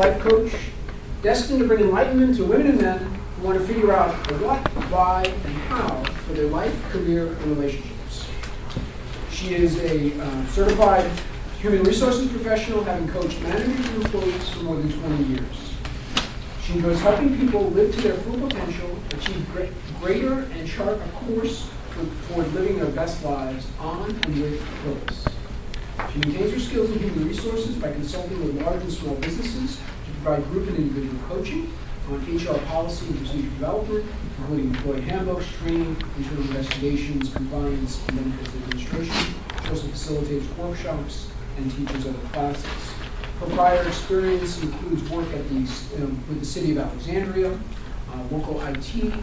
life coach, destined to bring enlightenment to women and men who want to figure out the what, why, and how for their life, career, and relationships. She is a certified human resources professional, having coached managers and employees for more than 20 years. She enjoys helping people live to their full potential, achieve greater, and chart a course toward living their best lives on and with purpose. She maintains her skills in human resources by consulting with large and small businesses to provide group and individual coaching on HR policy and procedure development, including employee handbooks, training, internal investigations, compliance, and benefits administration. She also facilitates workshops and teaches other classes. Her prior experience includes work at with the City of Alexandria, local IT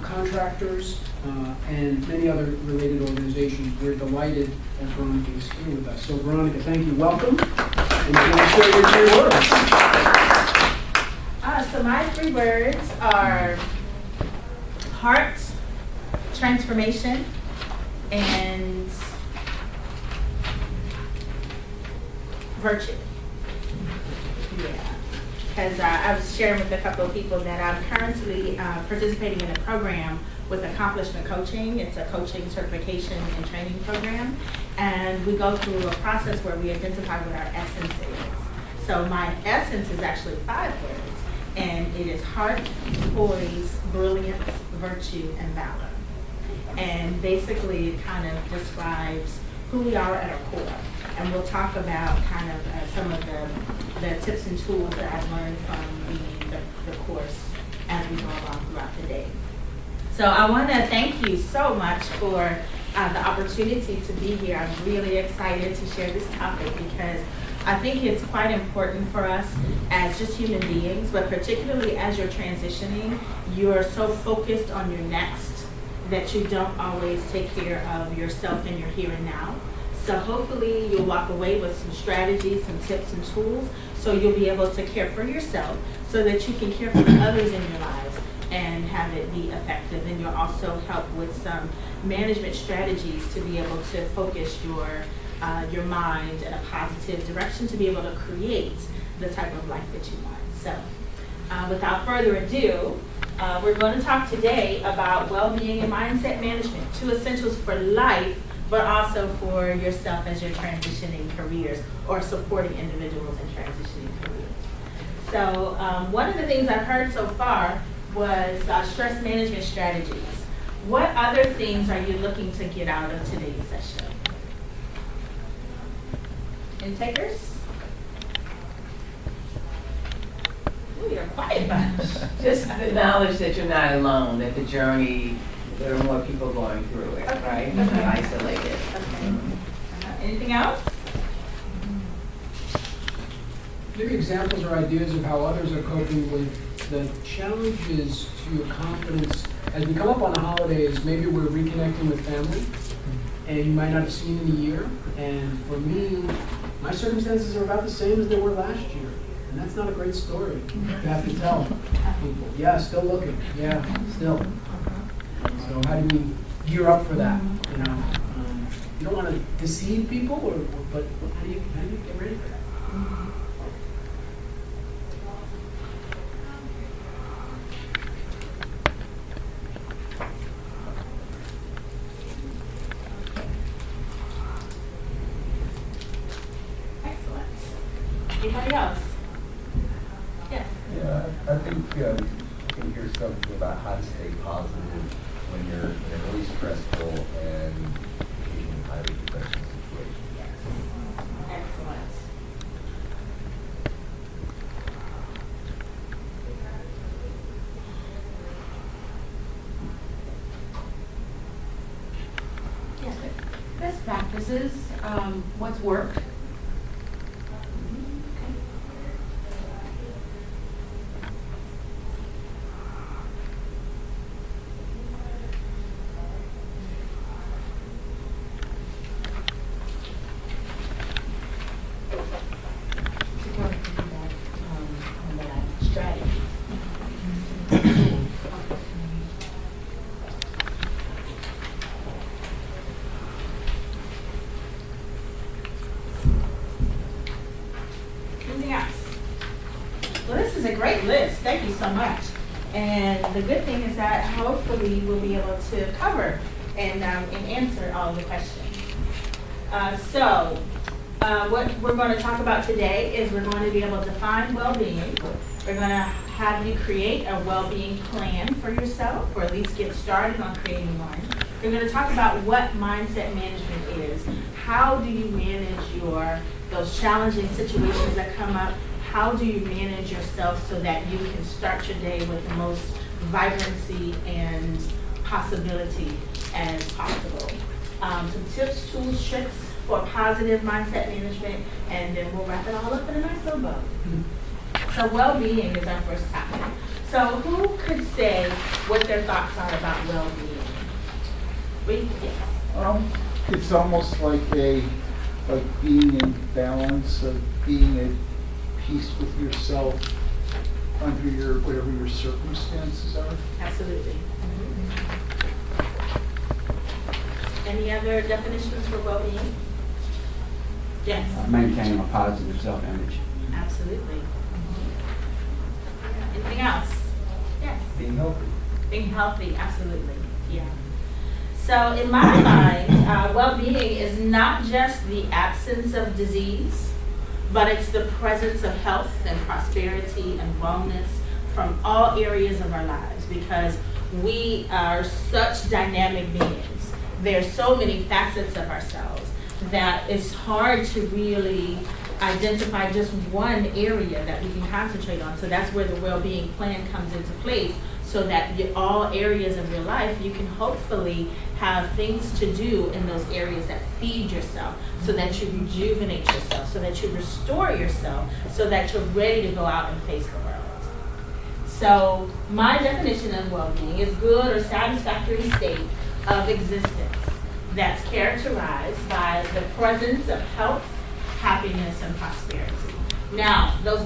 contractors, and many other related organizations. We're delighted that Veronica is here with us. So Veronica, thank you. Welcome. And can you share your 3 words? So my 3 words are heart, transformation, and virtue. Yeah. Because I was sharing with a couple of people that I'm currently participating in a program with Accomplishment Coaching. It's a coaching certification and training program. And we go through a process where we identify what our essence is. So my essence is actually 5 words. And it is heart, poise, brilliance, virtue, and valor. And basically it kind of describes who we are at our core. And we'll talk about kind of some of the tips and tools that I've learned from reading the course as we go along throughout the day. So I want to thank you so much for the opportunity to be here. I'm really excited to share this topic because I think it's quite important for us as just human beings, but particularly as you're transitioning, you're so focused on your next that you don't always take care of yourself in your here and now. So hopefully you'll walk away with some strategies, some tips and tools, so you'll be able to care for yourself so that you can care for others in your lives and have it be effective. And you'll also help with some management strategies to be able to focus your mind in a positive direction to be able to create the type of life that you want. So without further ado, we're going to talk today about well-being and mindset management, 2 essentials for life, but also for yourself as you're transitioning careers or supporting individuals in transitioning careers. So one of the things I've heard so far was stress management strategies. What other things are you looking to get out of today's session? Intakers? Ooh, you're a quiet bunch. Just the knowledge that you're not alone, that the journey, there are more people going through it, Okay. right? Okay. Not isolated. Okay. Anything else? Maybe examples or ideas of how others are coping with the challenges to your confidence. As we come up on the holidays, maybe we're reconnecting with family, and you might not have seen in a year. And for me, my circumstances are about the same as they were last year. And that's not a great story to have to tell people. Yeah, still looking. Yeah, still. So how do we gear up for that? You know, you don't want to deceive people, but how do you get ready for that? Anybody else? Yes. Yeah, I think you can hear something about how to stay positive when you're in a really stressful and even highly professional situation. Yes. Excellent. Yes. Best practices, what's worked. Well, this is a great list. Thank you so much. And the good thing is that hopefully we'll be able to cover and answer all the questions. What we're going to talk about today is we're going to be able to define well-being. We're going to have you create a well-being plan for yourself, or at least get started on creating one. We're going to talk about what mindset management is. How do you manage those challenging situations that come up? How do you manage yourself so that you can start your day with the most vibrancy and possibility as possible? Some tips, tools, tricks for positive mindset management, and then we'll wrap it all up in a nice little bow. So well-being is our first topic. So who could say what their thoughts are about well-being? Yes. It's almost like being in balance, of being at peace with yourself under whatever your circumstances are. Absolutely. Any other definitions for well-being? Yes. Maintaining a positive self-image. Absolutely. Anything else? Yes. Being healthy. Being healthy, absolutely. Yeah. So in my mind, well-being is not just the absence of disease, but it's the presence of health and prosperity and wellness from all areas of our lives, because we are such dynamic beings. There's so many facets of ourselves that it's hard to really identify just one area that we can concentrate on. So that's where the well-being plan comes into place, so that all areas of your life, you can hopefully have things to do in those areas that feed yourself, so that you rejuvenate yourself, so that you restore yourself, so that you're ready to go out and face the world. So my definition of well-being is good or satisfactory state of existence that's characterized by the presence of health, happiness, and prosperity. Now, those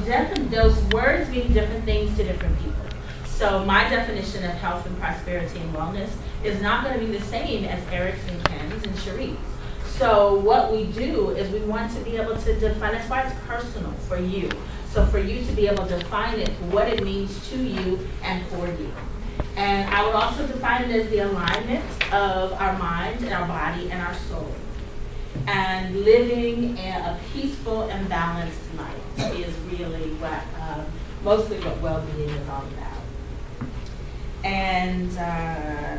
words mean different things to different people. So my definition of health and prosperity and wellness is not going to be the same as Eric's and Ken's and Cherie's. So what we do is we want to be able to define, that's why it's personal for you. So for you to be able to define it, what it means to you and for you. And I would also define it as the alignment of our mind and our body and our soul. And living a peaceful and balanced life is really mostly what well-being is all about. And I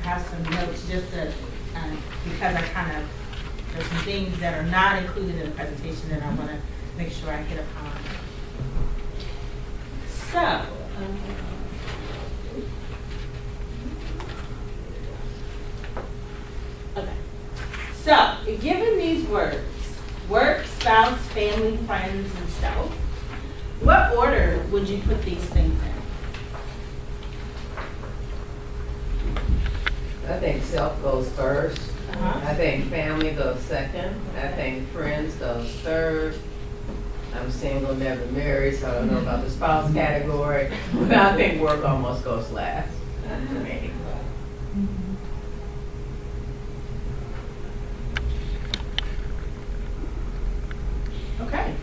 have some notes just to, because there's some things that are not included in the presentation that I want to make sure I hit upon. So, okay. So, given these words, work, spouse, family, friends, and self, what order would you put these things in? I think self goes first. Uh-huh. I think family goes second. I think friends goes third. I'm single, never married, so I don't know about the spouse category. But I think work almost goes last for me. Okay.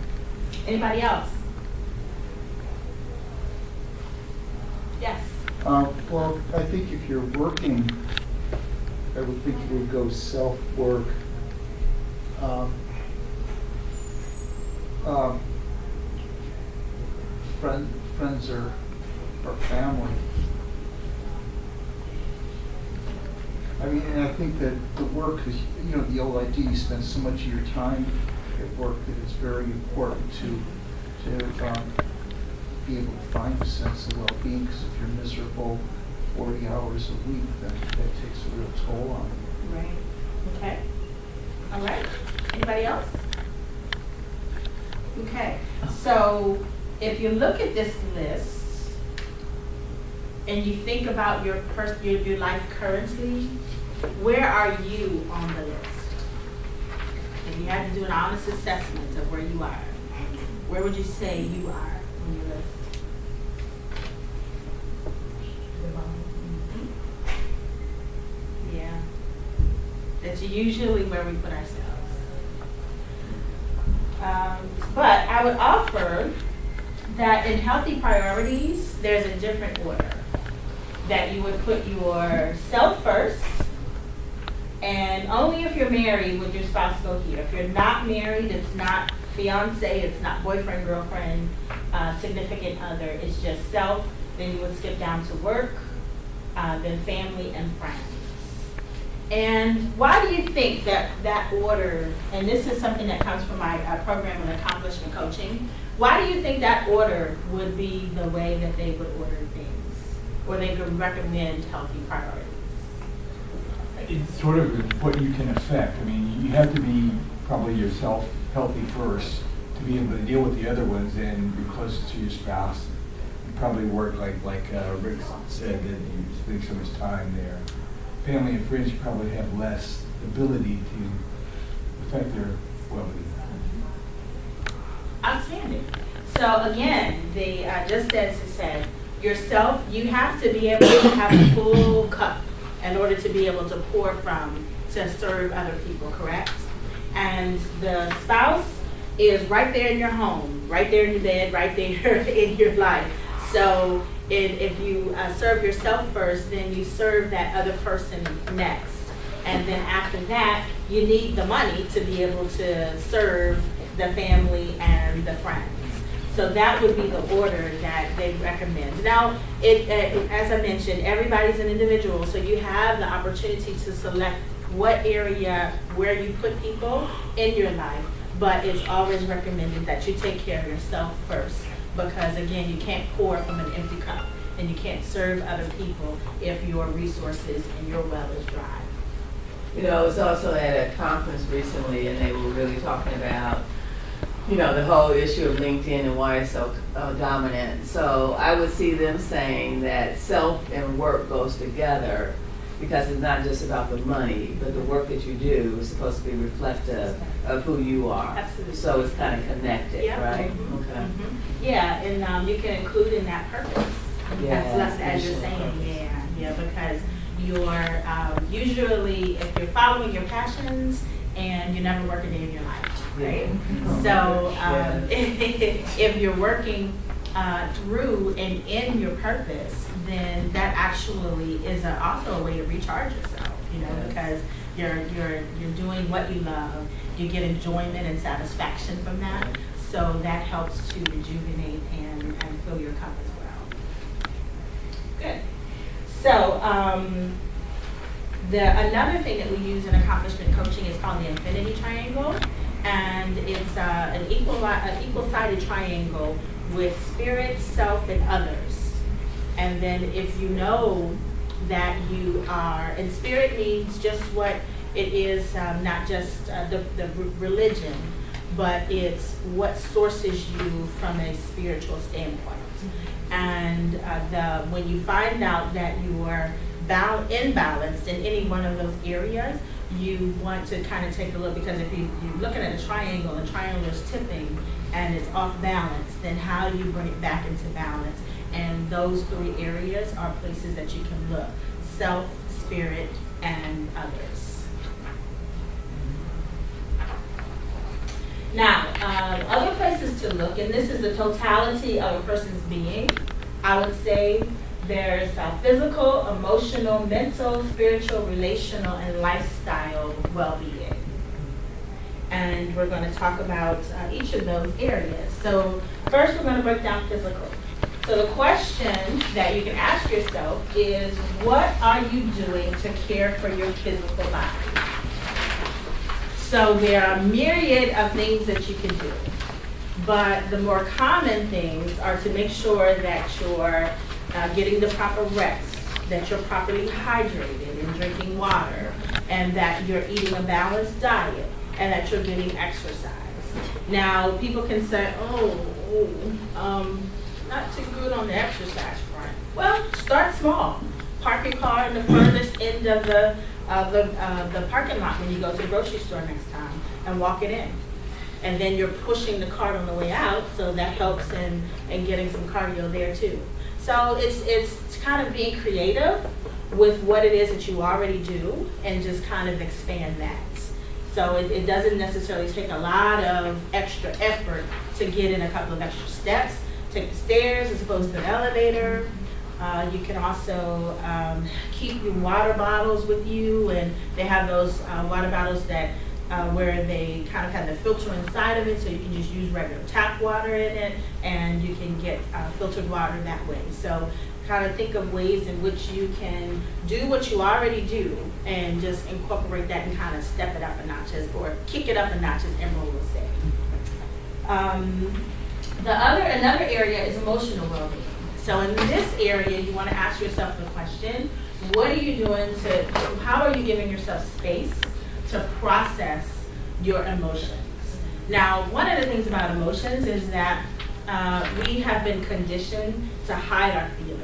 Anybody else? Yes. Well, I think if you're working, I would think you would go self-work. Friends or family. I mean, and I think that the work is, the old idea, you spend so much of your time at work that it's very important to be able to find a sense of well-being, because if you're miserable 40 hours a week, then that takes a real toll on you. Right. Okay. All right. Anybody else? Okay. So if you look at this list and you think about your life currently, where are you on the list? If you had to do an honest assessment of where you are, where would you say you are on your list? Yeah. That's usually where we put ourselves. But I would offer that in healthy priorities, there's a different order. That you would put yourself first, and only if you're married would your spouse go here. If you're not married, it's not fiance, it's not boyfriend, girlfriend, significant other, it's just self. Then you would skip down to work, then family and friends. And why do you think that order, and this is something that comes from my program in accomplishment coaching, why do you think that order would be the way that they would order things, or they could recommend healthy priorities? It's sort of what you can affect. I mean, you have to be probably yourself healthy first to be able to deal with the other ones and be closest to your spouse. You probably work like Rick said, that you spend so much time there. Family and friends, you probably have less ability to affect their well-being. Outstanding. So again, just as it said, yourself, you have to be able to have a full cup in order to be able to pour from to serve other people, correct? And the spouse is right there in your home, right there in your bed, right there in your life. So if you serve yourself first, then you serve that other person next. And then after that, you need the money to be able to serve the family and the friends. So that would be the order that they recommend. Now, as I mentioned, everybody's an individual, so you have the opportunity to select what area, where you put people in your life, but it's always recommended that you take care of yourself first, because again, you can't pour from an empty cup, and you can't serve other people if your resources and your well is dry. You know, I was also at a conference recently, and they were really talking about, you know, the whole issue of LinkedIn and why it's so dominant. So I would see them saying that self and work goes together, because it's not just about the money, but the work that you do is supposed to be reflective of who you are. Absolutely. So it's kind of connected, Yeah. right? Mhm. Okay. Mhm. Yeah, and you can include in that purpose. That's as you're saying, yeah, because you're usually, if you're following your passions and you never work a day in your life, right? So if you're working through and in your purpose, then that actually is also a way to recharge yourself, you know, because you're doing what you love, you get enjoyment and satisfaction from that, so that helps to rejuvenate and fill your cup as well. Good. So another thing that we use in accomplishment coaching is called the infinity triangle, and it's an equal-sided triangle with spirit, self, and others. And then if you know that you are, and spirit means just what it is, not just the religion, but it's what sources you from a spiritual standpoint. And when you find out that you are imbalanced in any one of those areas, you want to kind of take a look, because if you're looking at a triangle and the triangle is tipping and it's off balance, then how do you bring it back into balance? And those three areas are places that you can look: self, spirit, and others. Now, other places to look, and this is the totality of a person's being. I would say there's physical, emotional, mental, spiritual, relational, and lifestyle well-being. And we're going to talk about each of those areas. So first, we're going to break down physical. So the question that you can ask yourself is, what are you doing to care for your physical body? So there are a myriad of things that you can do, but the more common things are to make sure that you're getting the proper rest, that you're properly hydrated and drinking water, and that you're eating a balanced diet, and that you're getting exercise. Now, people can say, not too good on the exercise front. Well, start small. Park your car in the furthest end of the parking lot when you go to the grocery store next time, and walk it in. And then you're pushing the cart on the way out, so that helps in getting some cardio there too. So it's kind of being creative with what it is that you already do, and just kind of expand that. So it doesn't necessarily take a lot of extra effort to get in a couple of extra steps, to stairs as opposed to an elevator. You can also keep your water bottles with you, and they have those water bottles that where they kind of have the filter inside of it, so you can just use regular tap water in it, and you can get filtered water that way. So kind of think of ways in which you can do what you already do and just incorporate that and kind of step it up a notch, or kick it up a notch, as Emerald would say. Another area is emotional well-being. So in this area, you want to ask yourself the question, what are you doing how are you giving yourself space to process your emotions? Now, one of the things about emotions is that we have been conditioned to hide our feelings.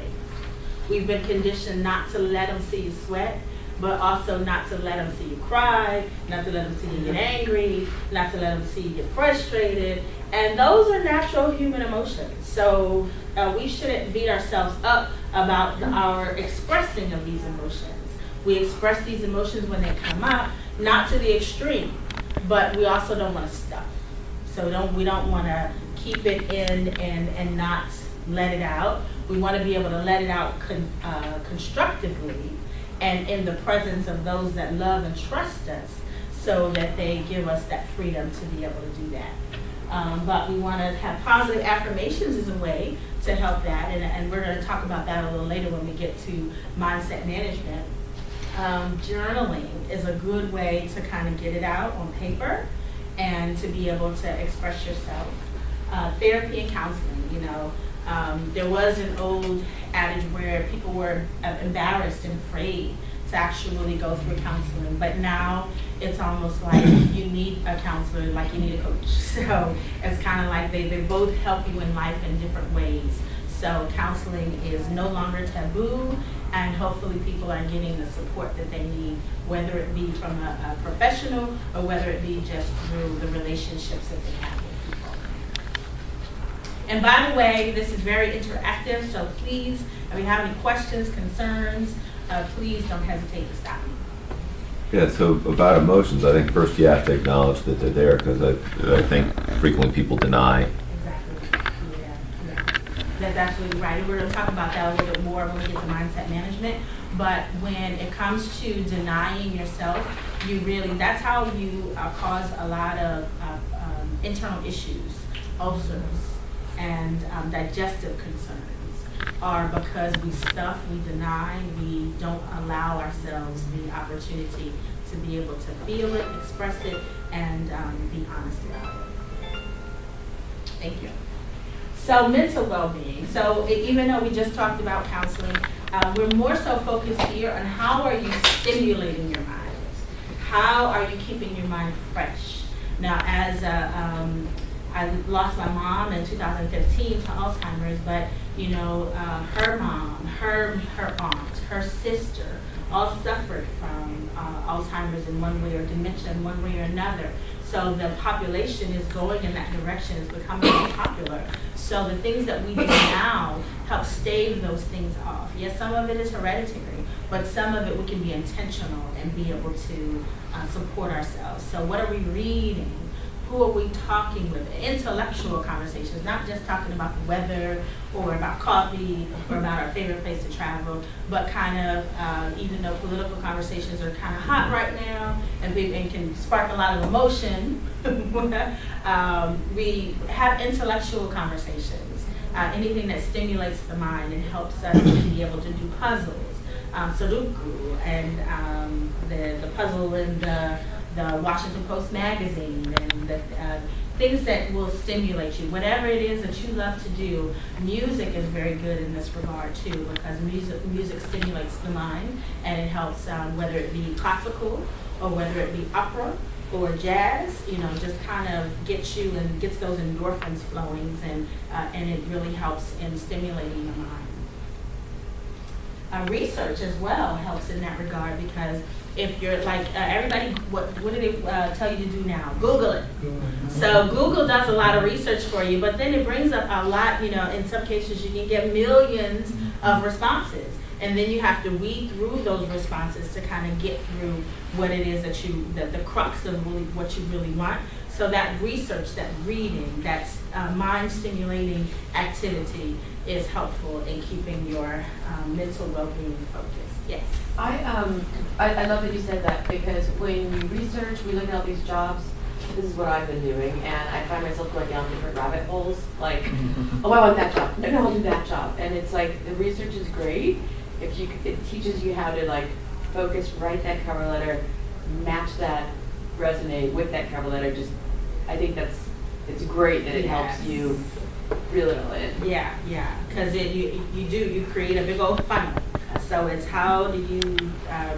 We've been conditioned not to let them see you sweat, but also not to let them see you cry, not to let them see you get angry, not to let them see you get frustrated. And those are natural human emotions. So we shouldn't beat ourselves up about our expressing of these emotions. We express these emotions when they come up, not to the extreme, but we also don't want to stuff. So we don't want to keep it in and not let it out. We want to be able to let it out constructively and in the presence of those that love and trust us, so that they give us that freedom to be able to do that. But we want to have positive affirmations as a way to help that, and we're going to talk about that a little later when we get to mindset management. Journaling is a good way to kind of get it out on paper and to be able to express yourself. Therapy and counseling, there was an old adage where people were embarrassed and afraid to actually go through counseling, but now it's almost like you need a counselor like you need a coach. So it's kind of like they both help you in life in different ways. So counseling is no longer taboo, and hopefully people are getting the support that they need, whether it be from a professional or whether it be just through the relationships that they have with people. And by the way, this is very interactive, so please, if you have any questions, concerns, please don't hesitate to stop me. Yeah, so about emotions, I think first you have to acknowledge that they're there, because I think frequently people deny. Exactly. Yeah. That's absolutely right. We're going to talk about that a little bit more when we get to mindset management. But when it comes to denying yourself, that's how you cause a lot of internal issues, ulcers, and digestive concerns. Are because we stuff, we deny, we don't allow ourselves the opportunity to be able to feel it, express it, and be honest about it. Thank you. So mental well-being. So even though we just talked about counseling, we're more so focused here on how are you stimulating your mind? How are you keeping your mind fresh? Now, as I lost my mom in 2015 to Alzheimer's, but her mom, her aunt, her sister, all suffered from Alzheimer's in one way, or dementia in one way or another. So the population is going in that direction. It's becoming more popular. So the things that we do now help stave those things off. Yes, some of it is hereditary, but some of it we can be intentional and be able to support ourselves. So what are we reading? Who are we talking with? Intellectual conversations, not just talking about the weather or about coffee or about our favorite place to travel, but kind of, even though political conversations are kind of hot right now and can spark a lot of emotion, we have intellectual conversations. Anything that stimulates the mind and helps us to be able to do puzzles, Sudoku, and the puzzle in the Washington Post magazine, and the things that will stimulate you. Whatever it is that you love to do, music is very good in this regard too, because music stimulates the mind, and it helps, whether it be classical or whether it be opera or jazz, just kind of gets you and gets those endorphins flowing, and it really helps in stimulating the mind. Research as well helps in that regard, because if you're like everybody, what do they tell you to do now? Google it. So Google does a lot of research for you, but then it brings up a lot, in some cases you can get millions of responses, and then you have to weed through those responses to kind of get through what it is that the crux of really what you really want. So that research, that reading, that's mind-stimulating activity is helpful in keeping your mental well-being focused. Yes. I love that you said that, because when we research, we look at all these jobs, this is what I've been doing, and I find myself going down different rabbit holes, like, oh, I want that job, no, I'll do that job. And it's like, the research is great, if you, it teaches you how to like focus, write that cover letter, match that resume with that cover letter, just, I think it's great that it helps you reel it all in. Yeah, because you create a big old funnel. So it's how do you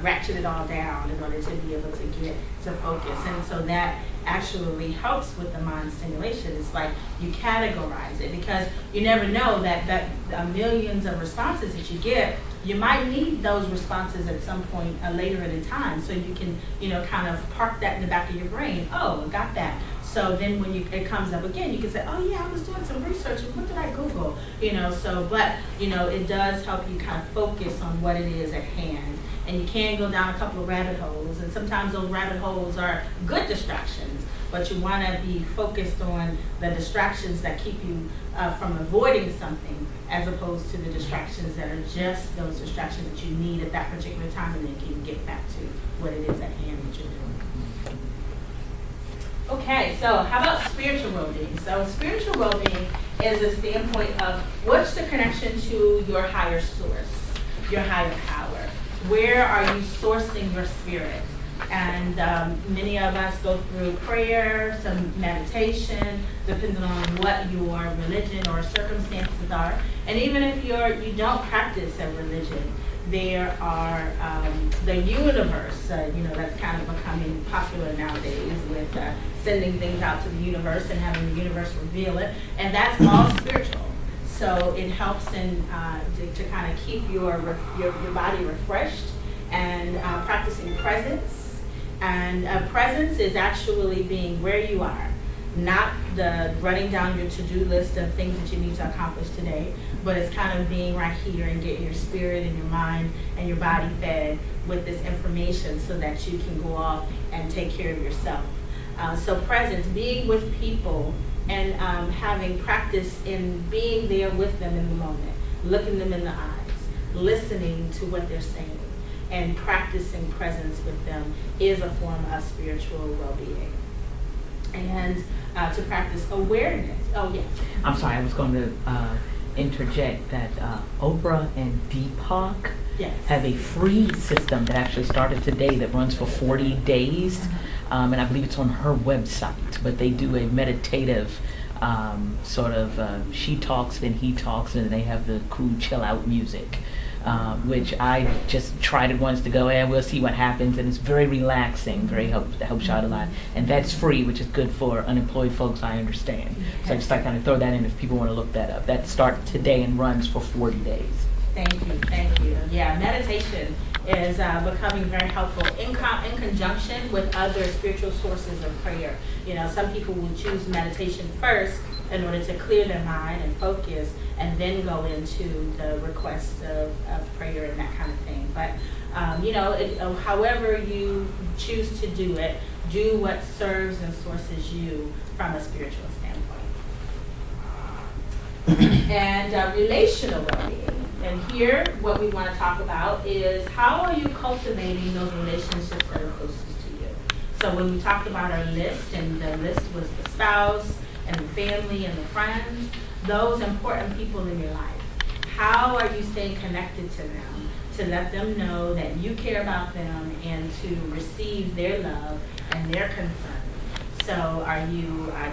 ratchet it all down in order to be able to get to focus. And so that actually helps with the mind stimulation. It's like you categorize it, because you never know that millions of responses that you get, you might need those responses at some point later in time. So you can, kind of park that in the back of your brain. Oh, got that. So then when it comes up again, you can say, oh yeah, I was doing some research and what did I Google? But it does help you kind of focus on what it is at hand. And you can go down a couple of rabbit holes, and sometimes those rabbit holes are good distractions, but you want to be focused on the distractions that keep you from avoiding something, as opposed to the distractions that are just those distractions that you need at that particular time, and then you can get back to what it is at hand that you're doing. Okay, so how about spiritual well-being? So spiritual well-being is a standpoint of what's the connection to your higher source, your higher power. Where are you sourcing your spirit? And many of us go through prayer, some meditation, depending on what your religion or circumstances are. And even if you don't practice a religion, there are the universe, that's kind of becoming popular nowadays with sending things out to the universe and having the universe reveal it, and that's all spiritual. So it helps to kind of keep your body refreshed, and practicing presence. And presence is actually being where you are, not the running down your to-do list of things that you need to accomplish today, but it's kind of being right here and getting your spirit and your mind and your body fed with this information so that you can go off and take care of yourself. So presence, being with people, and having practice in being there with them in the moment, looking them in the eyes, listening to what they're saying, and practicing presence with them is a form of spiritual well-being. And to practice awareness. Oh, yes. I'm sorry, I was going to interject that Oprah and Deepak have a free system that actually started today that runs for 40 days. And I believe it's on her website, but they do a meditative she talks, then he talks, and they have the cool chill out music. Which I just tried it once to go, and we'll see what happens, and it's very relaxing, helps you out a lot, and that's free, which is good for unemployed folks, I understand. So I just kind of throw that in if people want to look that up. That starts today and runs for 40 days. Thank you. Yeah, meditation is becoming very helpful in conjunction with other spiritual sources of prayer. Some people will choose meditation first in order to clear their mind and focus, and then go into the request of prayer and that kind of thing. But, however you choose to do it, do what serves and sources you from a spiritual standpoint. And relational well-being. And here, what we want to talk about is how are you cultivating those relationships that are closest to you. So when we talked about our list, and the list was the spouse, and the family, and the friends, those important people in your life, how are you staying connected to them to let them know that you care about them and to receive their love and their concern? So are you, a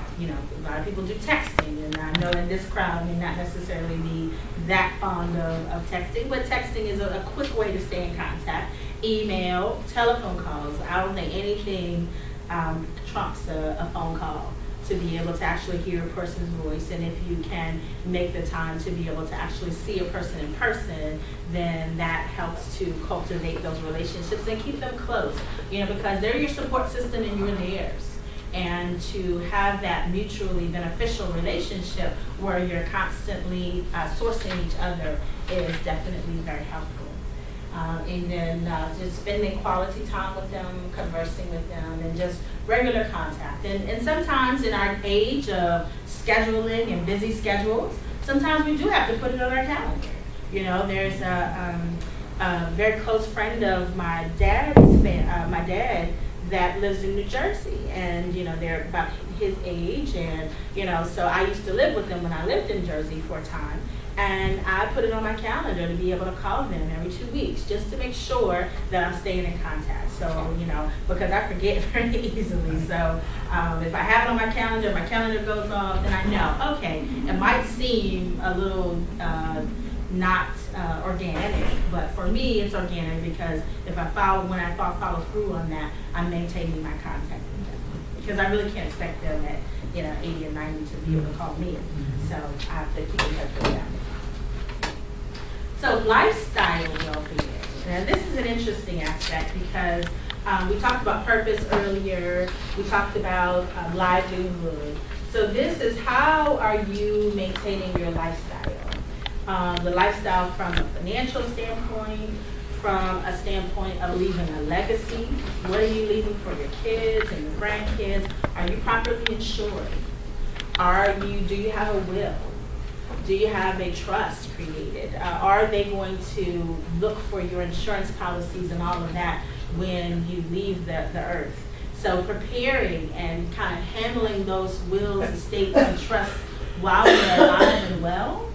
lot of people do texting, and I know in this crowd may not necessarily be that fond of texting, but texting is a quick way to stay in contact. Email, telephone calls, I don't think anything trumps a phone call, to be able to actually hear a person's voice. And if you can make the time to be able to actually see a person in person, then that helps to cultivate those relationships and keep them close, because they're your support system and you're theirs. And to have that mutually beneficial relationship where you're constantly sourcing each other is definitely very helpful. And then just spending quality time with them, conversing with them, and just regular contact. And sometimes in our age of scheduling and busy schedules, sometimes we do have to put it on our calendar. You know, there's a very close friend of my my dad that lives in New Jersey, and you know, they're about his age, and you know, so I used to live with them when I lived in Jersey for a time, and I put it on my calendar to be able to call them every 2 weeks just to make sure that I'm staying in contact. So, you know, because I forget very easily. So if I have it on my calendar goes off, then I know, okay, it might seem a little not organic, but for me it's organic because if I follow through on that, I'm maintaining my contact with them. Because I really can't expect them at, you know, 80 or 90 to be able to call me. So I have to keep in touch with them. So lifestyle well-being. Now this is an interesting aspect because we talked about purpose earlier. We talked about livelihood. So this is how are you maintaining your lifestyle? The lifestyle from a financial standpoint, from a standpoint of leaving a legacy. What are you leaving for your kids and your grandkids? Are you properly insured? Do you have a will? Do you have a trust created? Are they going to look for your insurance policies and all of that when you leave the earth? So preparing and kind of handling those wills, estates, and trusts while you're alive and well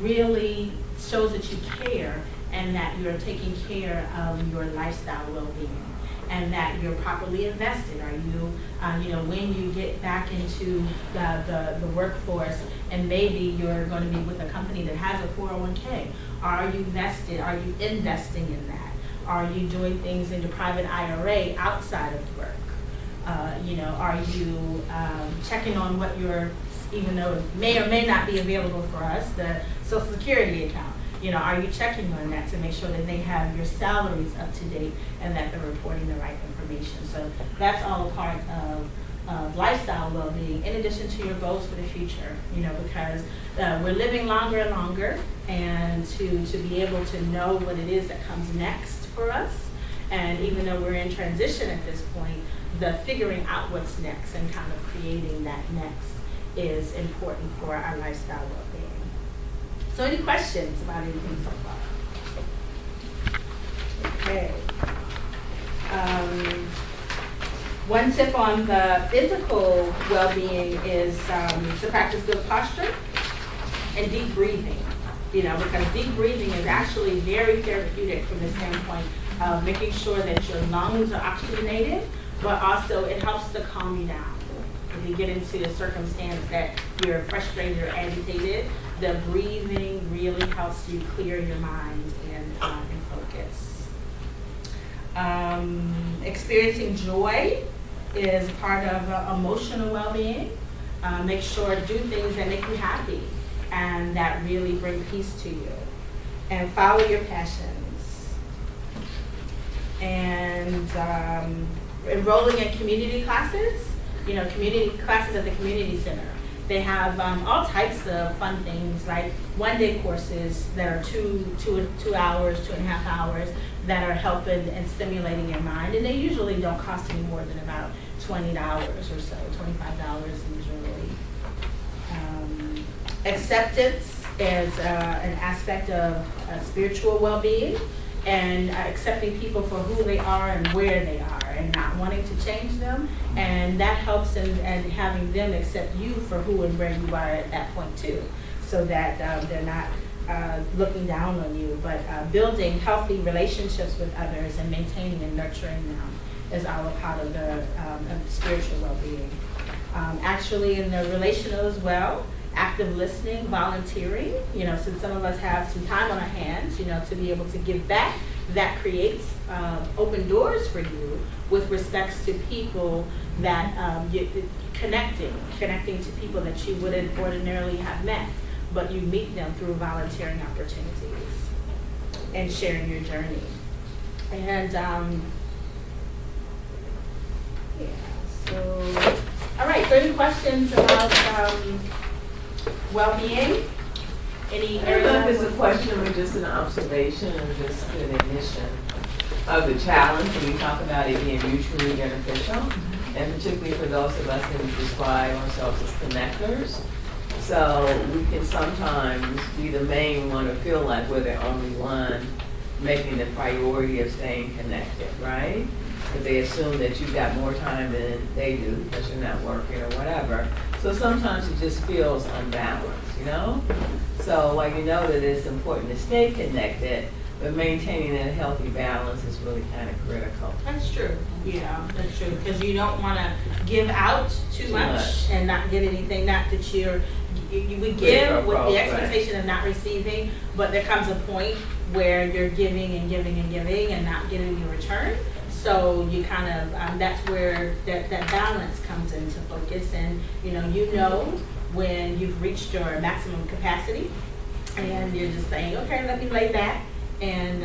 really shows that you care and that you're taking care of your lifestyle well-being and that you're properly invested. Are you, when you get back into the workforce and maybe you're going to be with a company that has a 401k, are you vested? Are you investing in that? Are you doing things in your private IRA outside of work? Are you checking on what your, even though it may or may not be available for us, the Social Security account? Are you checking on that to make sure that they have your salaries up to date and that they're reporting the right information? So that's all a part of lifestyle well-being, in addition to your goals for the future, because we're living longer and longer, and to be able to know what it is that comes next for us. And even though we're in transition at this point, the figuring out what's next and kind of creating that next is important for our lifestyle well-being. So any questions about anything so far? Okay. One tip on the physical well-being is to practice good posture and deep breathing. Because deep breathing is actually very therapeutic from the standpoint of making sure that your lungs are oxygenated, but also it helps to calm you down. If you get into a circumstance that you're frustrated or agitated, the breathing really helps you clear your mind and focus. Experiencing joy is part of emotional well-being. Make sure to do things that make you happy and that really bring peace to you. And follow your passions. And enrolling in community classes. Community classes at the community center. They have all types of fun things, like one-day courses that are 2 hours, 2.5 hours, that are helping and stimulating your mind. And they usually don't cost any more than about $20 or so, $25 usually. Acceptance is an aspect of spiritual well-being, and accepting people for who they are and where they are, and not wanting to change them. And that helps in having them accept you for who and where you are at that point too, so that they're not looking down on you, but building healthy relationships with others and maintaining and nurturing them is all a part of the spiritual well-being. Actually, in the relational as well, active listening, volunteering, since some of us have some time on our hands, to be able to give back, that creates open doors for you with respects to people that connecting to people that you wouldn't ordinarily have met, but you meet them through volunteering opportunities and sharing your journey. And all right, so any questions about well-being? Any I don't know if area? it's a question or just an observation or just an admission of the challenge when we talk about it being mutually beneficial, and particularly for those of us who describe ourselves as connectors. So we can sometimes be the main one or feel like we're the only one making the priority of staying connected, right? Because they assume that you've got more time than they do because you're not working or whatever. So sometimes it just feels unbalanced, you know? So while you know that it's important to stay connected, but maintaining a healthy balance is really kind of critical. That's true. Yeah, that's true. Because you don't want to give out too much and not get anything. Not that we give with the expectation of not receiving, but there comes a point where you're giving and giving and giving and not getting any return. So you kind of, that's where that balance comes into focus. And you know when you've reached your maximum capacity and you're just saying, okay, let me lay back and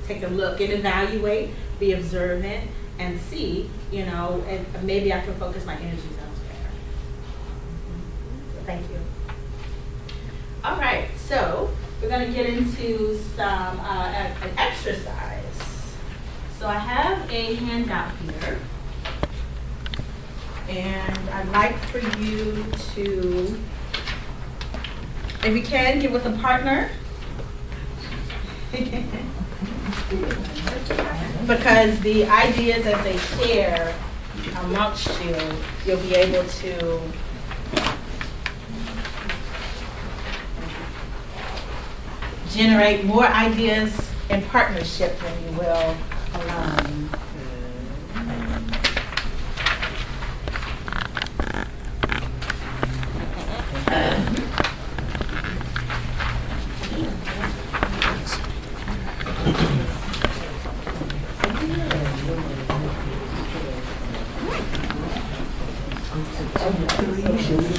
take a look and evaluate, be observant, and see, and maybe I can focus my energies elsewhere. So thank you. All right, so we're going to get into some an exercise. So I have a handout here, and I'd like for you to, if you can, get with a partner. Because the ideas as they share amongst you, you'll be able to generate more ideas in partnership than you will alone.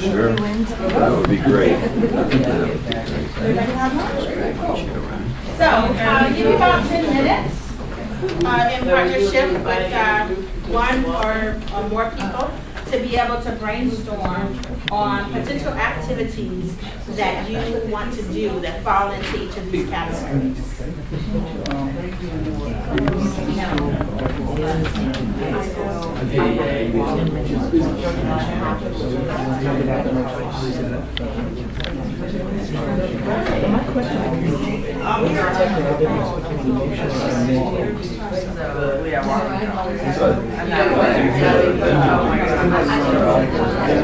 Sure. That would be great. So, give me about 10 minutes in partnership with one or more people to be able to brainstorm on potential activities that you want to do that fall into each of these categories.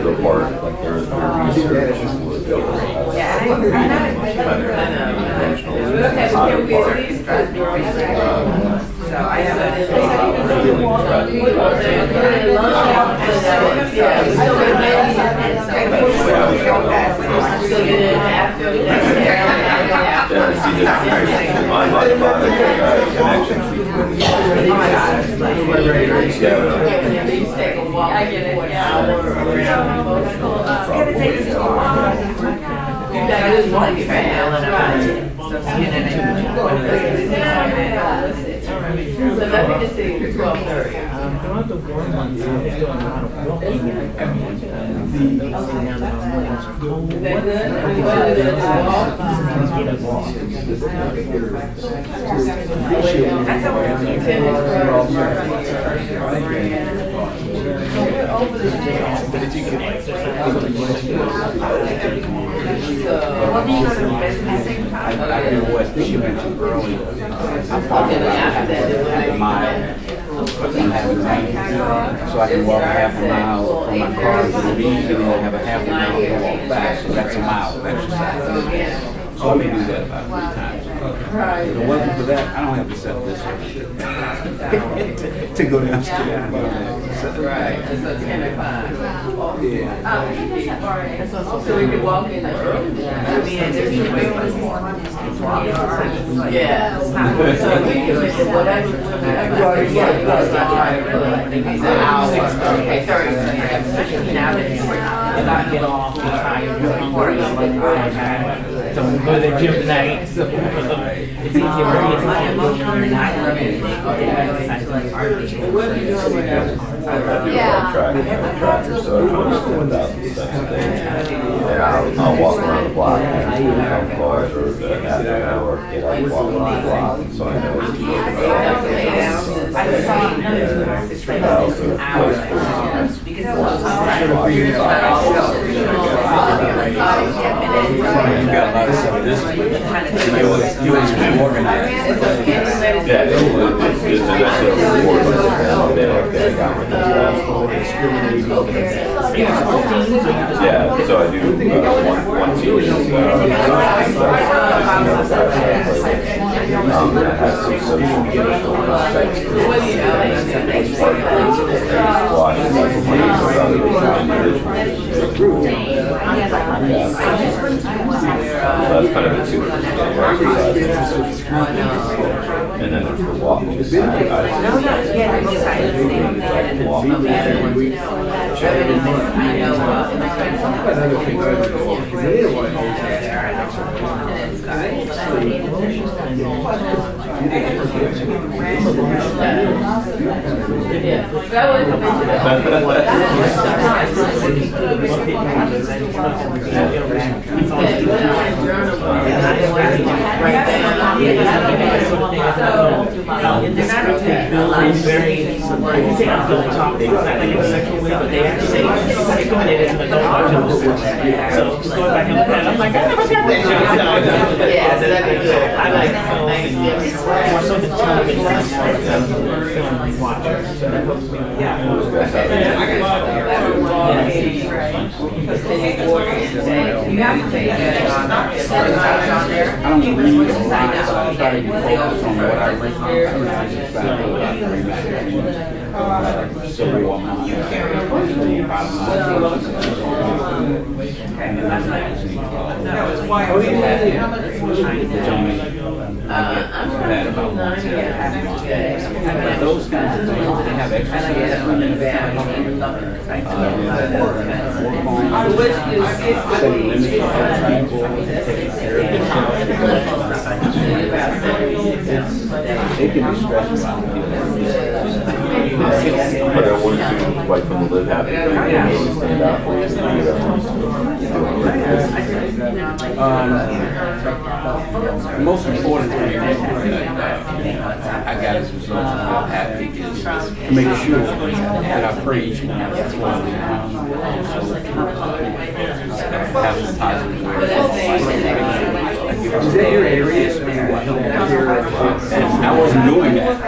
The part, like their research was So I have So let me just see, 12:30. She mentioned earlier, I'm talking about a mile. So I can walk half a mile from my car to the beach and then have a half a mile to walk back. So that's a mile of exercise. So I may do that about 3 times. If it wasn't for that, I don't have to set this up to go downstairs. Right, and so 10 to 5. Yeah. So we could walk in early. I mean, there's a way yeah. So we can, whatever. Okay, 30 minutes. Now that Get off, get tired, you're hungry, so we go to the gym tonight. It's easier for me to Emotionally, I love it. They go into like art. I do a tractor, so I understand about the same thing. And I'll walk around the block and count cars or half an hour, get up, walk around the block, so I know it's yeah, so I do one team is has some social that's kind of a two and then there's the walk. I'm like, I never got that I like more so the film watcher. So that helps me. You have to take it. I don't read a lot, so I try to be focused on what I read. Those kinds of things, they have exercise. It can be stressful. But I wanted to, like, from the live happy, really stand out for you. The most important thing I got as a result of Live Happy is to make sure that I pray each morning. That's why have some positive words. Is that your area? And I wasn't doing that.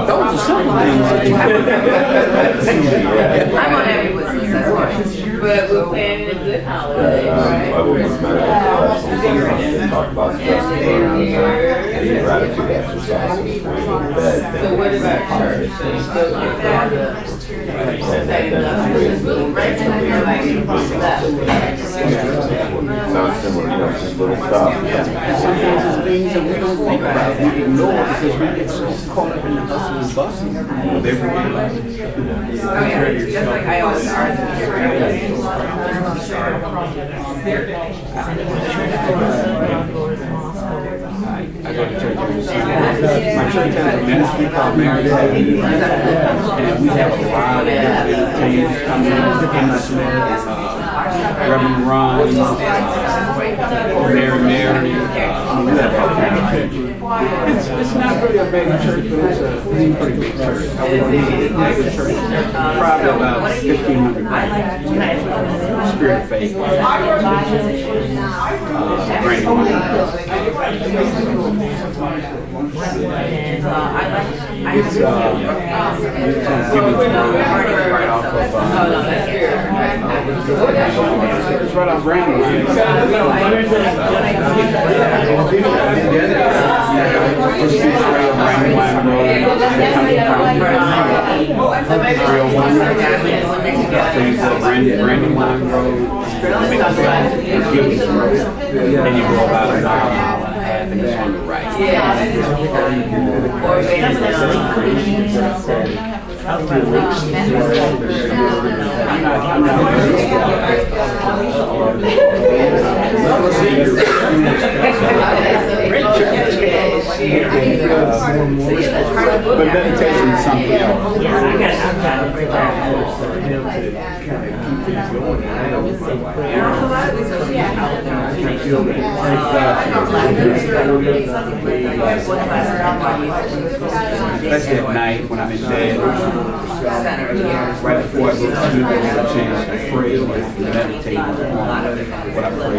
Those are some things that you I'm on everyone's success, but we're planning a good holiday, I work with medical professionals and talk about stress and gratitude exercises for your bed. So what about church? So you still get that? Sounds similar, just little stuff. sometimes it's things that we don't think about. We ignore because we get so caught up in the hustle and bustle of everyday life. Just like I always argue. I go to church every Sunday. My church has a ministry called Mary and we have a lot of entertainers coming in. Reverend Ron, Mary. It's not really a mega church, but it's a pretty big church. I would say it's a mega church. Probably about 1,500 Spirit of Faith. It's right off Brandon. Brandon Line Road. And you go about a mile and a half and it's on the right. But meditation is something else. Yeah, I've got it. Especially at night when I'm in bed, right before I go to sleep, I have a chance to pray and meditate on what I pray.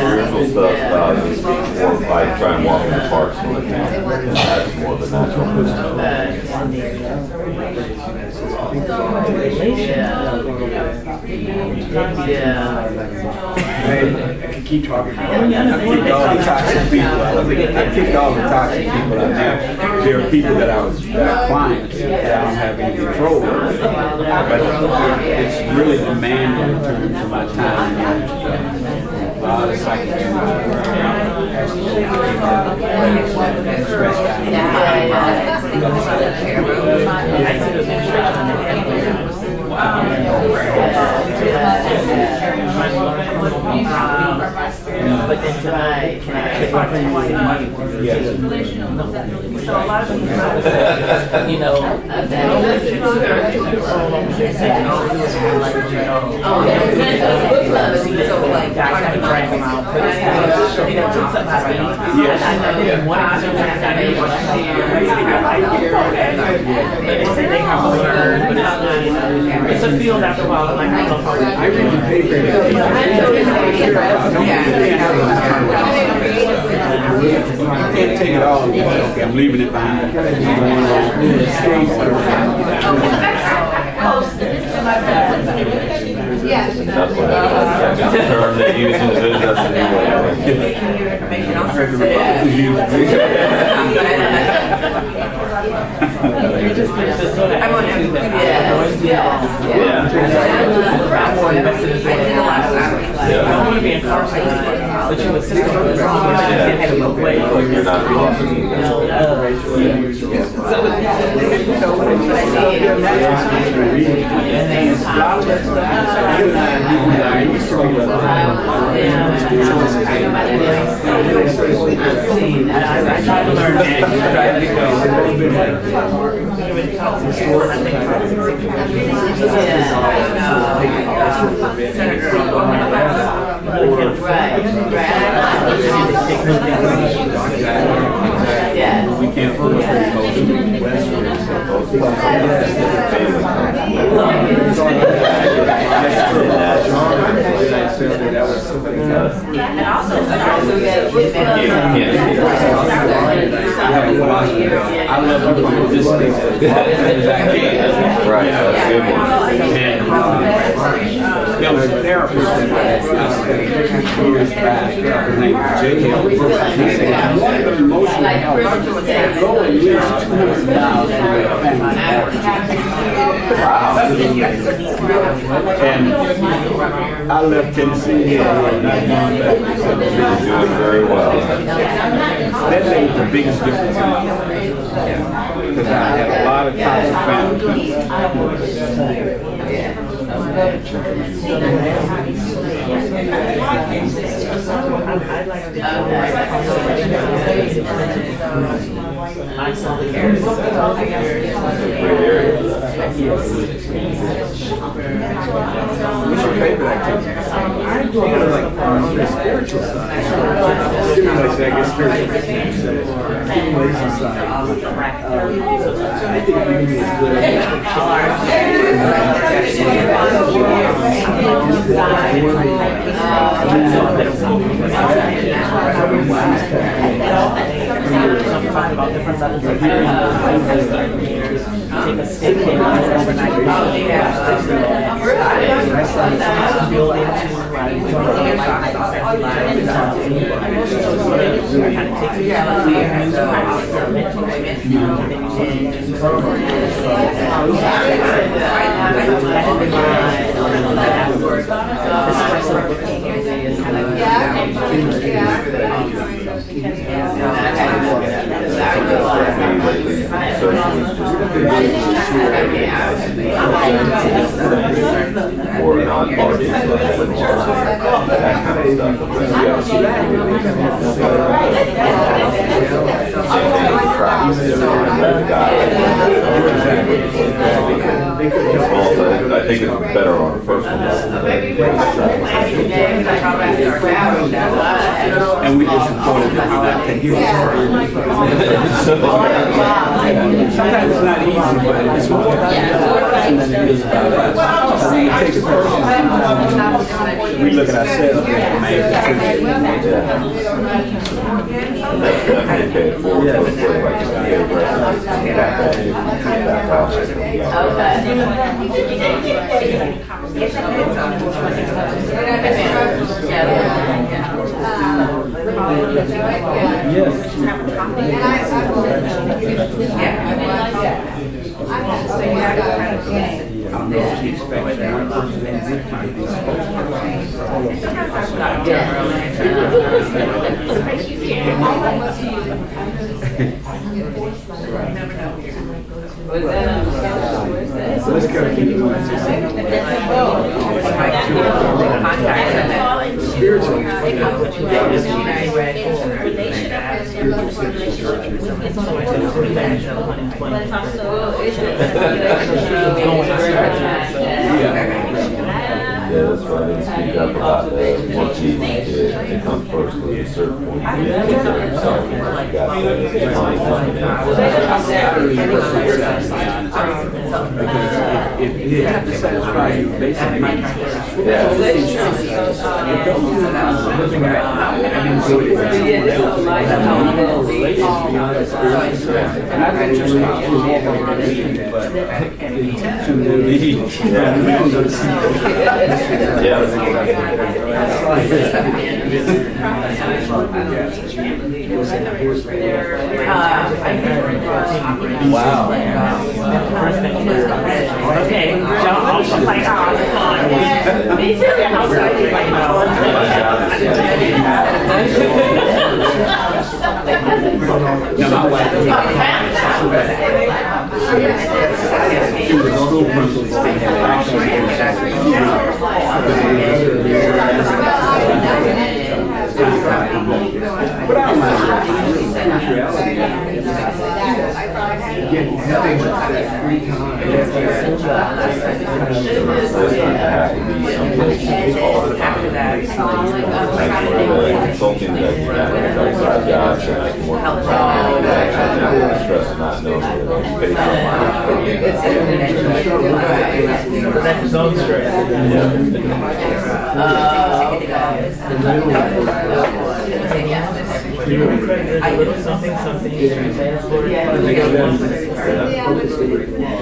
Spiritual stuff, more like try and walk in the parks when I can. That's more the natural. I can keep talking about it. I kicked all the toxic people out. I kicked all the toxic people out now. There are people that are clients that I don't have any control over. But it's really demanding in terms of my time and energy. A lot of psychic energy has to go with people stressed But then tonight, Yes. so a lot of people, you know, I kind of drag them out. You know, I didn't want to do that. They say they have to learn, but it's a field after a while. I'm like, I read the paper. I can't take it all. Okay, I'm leaving it behind. That's what that's the term they use in business anyway. I want to do that. I don't want to be incarcerated, but you would still have a way where You're not lost. I try to learn that. We can't focus on I love to do this thing as I can. Right, that's a good one. And there was a therapist that I studied years back. His name was J.L. He said, I wanted to emotional help. Go at least $200 for your family And I left Tennessee here and not going back. You're doing very well. That made the biggest difference in my life. Because I had a lot of toxic family. I'd like to I saw the characters. What's your favorite activity? I'm doing like the spiritual side. Stimulates, I guess, spiritual stimulation side. I think reading is good. About different levels of take a stick and overnight build Lately. social is just or non-party stuff, that kind of stuff. I think it's better on a personal level. And we just supported that we're not taking it. Sometimes it's not easy, but it's more than it is about us. We take it personally. We look at ourselves as the main contributor. Definitely pay it forward. Like you get back off. I don't know if she expects one person to be So let's go keep going. Yeah, that's why I didn't speak up about the what you did to come first at a certain point. You got if you have to satisfy your basic needs, and I think just not but the intention will be wow. Okay, John, also like, me too. Now, my wife she was a school principal and but I don't mind getting having that free time. Consulting that you have outside jobs and I can work from home. Stress of not knowing that you pay That's his own stress. Something.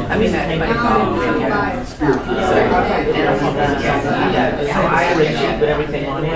I mean, that's my everything on it.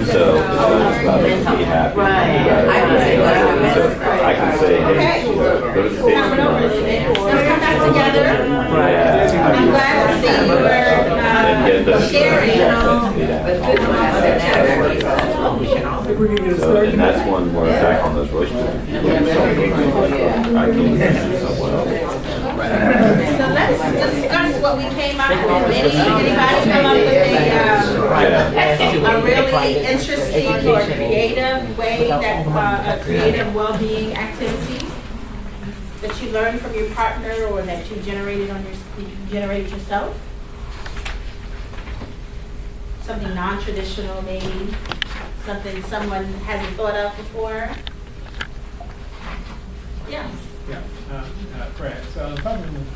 So it's about be happy. I can say, hey, go to the station. Let's come back together. I'm glad to see you sharing. So, and that's one where back on those relationships, I can't do someone else. So let's discuss what we came up with. Anybody come up with a really interesting or creative way that a creative well-being activity that you learned from your partner or that you generated yourself? Something non-traditional, maybe something someone hasn't thought of before. Yes. Yeah, Fred. So I was talking with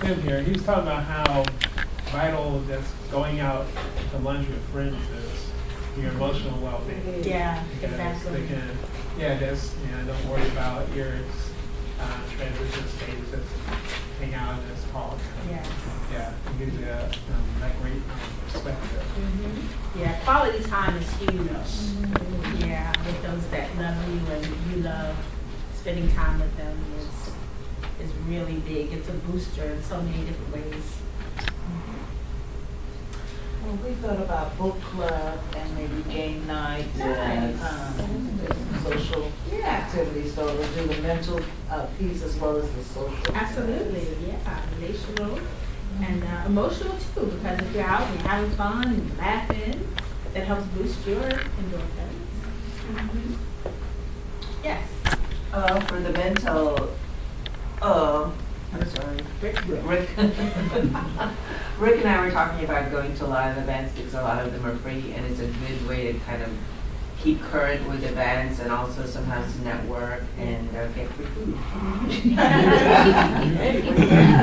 Tim here. He was talking about how vital just going out to lunch with friends is your emotional well-being. Yeah, Because exactly. they can, don't worry about your transition status. hang out and just talk. Yes. Yeah, it gives you that great perspective. Yeah, quality time is huge. Yeah, with those that love you and you love spending time with them is really big. It's a booster in so many different ways. Well, we thought about book club and maybe game night and social activities. So we'll do the mental piece as well as the social. Absolutely, yeah, relational and emotional too. Because if you're out and you're having fun and you're laughing, that helps boost your endorphins. Yes. For the mental, I'm sorry, Rick. Rick and I were talking about going to a lot of events because a lot of them are free, and it's a good way to kind of keep current with events and also sometimes network and get free food.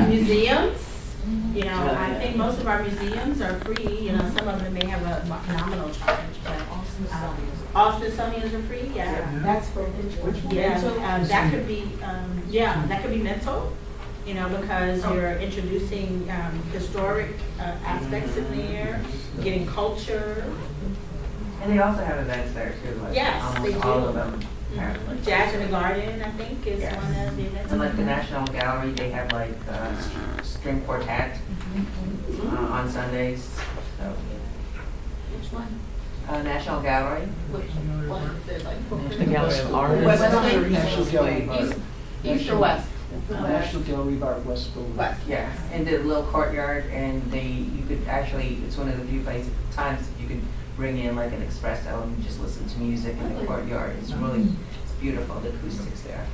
Museums. You know, I think most of our museums are free. You know, some of them may have a nominal charge, but all Smithsonian's are free. Yeah, That's for which one? yeah. That could be, that could be mental. You know, because you're introducing historic aspects in there, getting culture. And they also have events there too, like Yes, almost they all do. of them. Apparently. Jazz in the Garden, I think, is Yes. one of the events. And like the National Gallery, they have like string quartet on Sundays. So, Which one? National Gallery. Which one? There's like The Gallery of Art. West Wing? Wing? National Gallery of Art. East or west? National Gallery of Art, West Building. West. Yeah, in the little courtyard, and you could actually, it's one of the few places, times you could bring in like an espresso and just listen to music in the courtyard. It's really, it's beautiful, the acoustics there.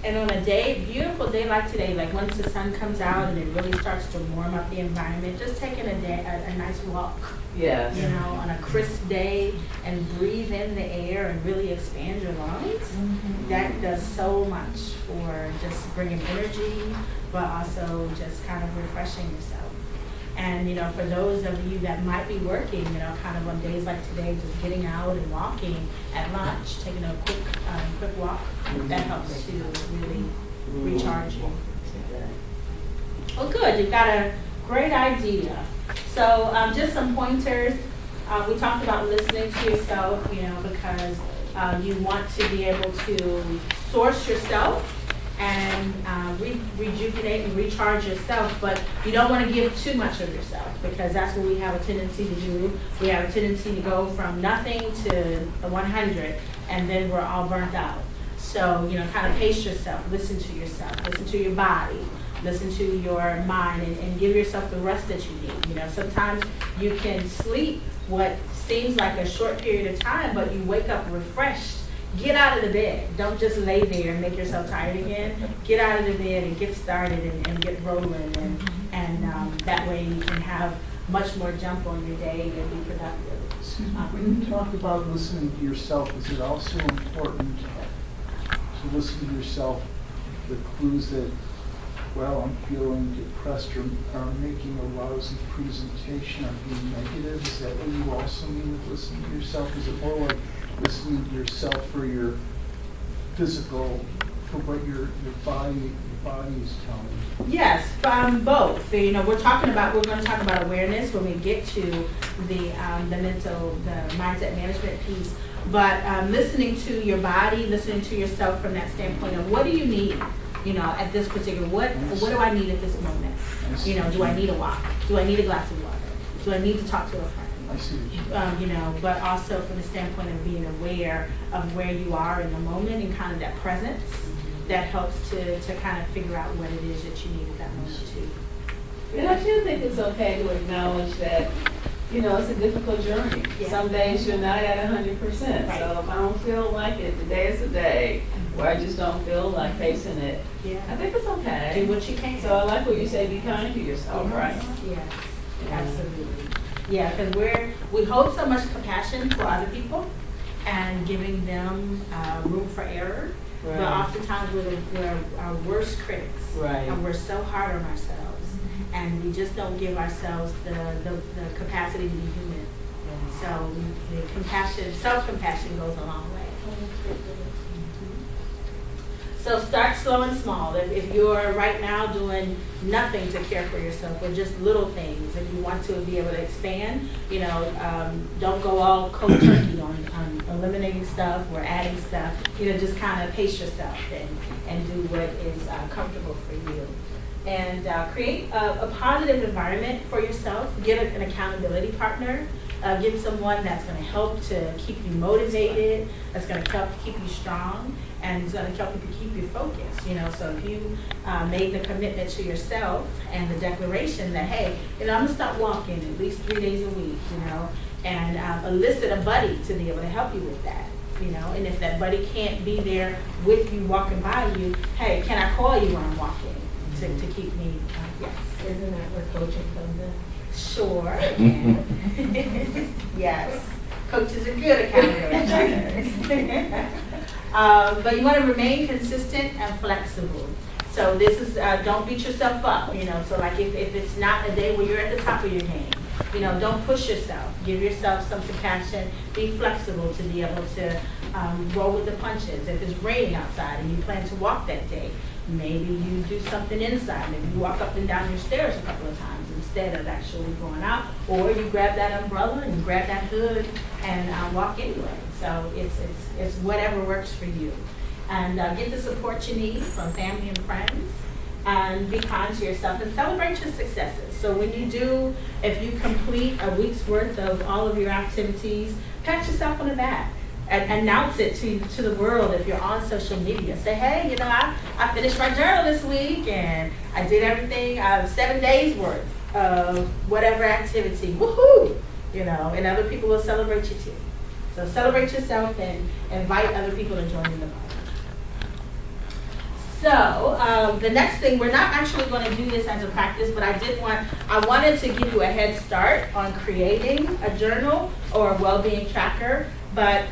And on a beautiful day like today, like once the sun comes out and it really starts to warm up the environment, just taking a nice walk, Yes. you know, on a crisp day and breathe in the air and really expand your lungs. That does so much for just bringing energy, but also just kind of refreshing yourself. And, you know, for those of you that might be working, you know, kind of on days like today, just getting out and walking at lunch, taking a quick walk, that helps to really recharge you. Well, good. You've got a great idea. So just some pointers. We talked about listening to yourself, you know, because you want to be able to source yourself and rejuvenate and recharge yourself, but you don't want to give too much of yourself, because that's what we have a tendency to do. We have a tendency to go from nothing to 100, and then we're all burnt out. So, you know, kind of pace yourself, listen to yourself, listen to your body, listen to your mind, and give yourself the rest that you need. You know, sometimes you can sleep what seems like a short period of time, but you wake up refreshed. Get out of the bed. Don't just lay there and make yourself tired again. Get out of the bed and get started and get rolling, and that way you can have much more jump on your day and be productive. Excuse me, when you talk about listening to yourself, is it also important to listen to yourself, the clues that, well, I'm feeling depressed or making a lousy presentation or being negative? Is that what you also mean with listening to yourself? Is it more like listening to yourself for your physical, for what your body is telling you? Yes, both. So, you know, we're going to talk about awareness when we get to the mindset management piece. But listening to your body, listening to yourself from that standpoint of what do you need, you know, at this particular, what do I need at this moment? You know, do I need a walk? Do I need a glass of water? Do I need to talk to a friend? I see what you You know, but also from the standpoint of being aware of where you are in the moment and kind of that presence that helps to kind of figure out what it is that you need at that moment too. And I do think it's okay to acknowledge that, you know, it's a difficult journey. Yeah. Some days you're not at 100%. Right. So if I don't feel like it, today is the day where I just don't feel like facing it. Yeah. I think it's okay. Do what you can. So I like what you say, be kind to yourself, right? Yes, absolutely. Yeah, because we hold so much compassion for other people and giving them room for error. Right. But oftentimes we're our worst critics. Right. And we're so hard on ourselves. And we just don't give ourselves the capacity to be human. So the self-compassion goes a long way. So start slow and small. If you're right now doing nothing to care for yourself, or just little things, and you want to be able to expand, don't go all cold turkey on eliminating stuff or adding stuff. Just kind of pace yourself and do what is comfortable for you. And create a positive environment for yourself. Get an accountability partner. Get someone that's going to help to keep you motivated, that's going to help keep you strong, and is going to help you to keep you focused. So if you made the commitment to yourself and the declaration that, hey, I'm going to stop walking at least 3 days a week, and enlisted a buddy to be able to help you with that. And if that buddy can't be there with you walking by you, hey, can I call you when I'm walking to keep me, yes. Isn't that where coaching comes in? Sure. Yes. Coaches are good accountability partners. But you want to remain consistent and flexible. So this is, don't beat yourself up, So like if it's not a day where you're at the top of your game, don't push yourself. Give yourself some compassion. Be flexible to be able to roll with the punches. If it's raining outside and you plan to walk that day, maybe you do something inside. Maybe you walk up and down your stairs a couple of times instead of actually going out. Or you grab that umbrella and you grab that hood and walk anyway. So it's whatever works for you. And get the support you need from family and friends. And be kind to yourself and celebrate your successes. So when you do, if you complete a week's worth of all of your activities, pat yourself on the back. Announce it to the world if you're on social media. Say, hey, I finished my journal this week and I did everything, 7 days worth of whatever activity. Woohoo! And other people will celebrate you too. So celebrate yourself and invite other people to join in the party. So the next thing, we're not actually going to do this as a practice, but I wanted to give you a head start on creating a journal or a well-being tracker. But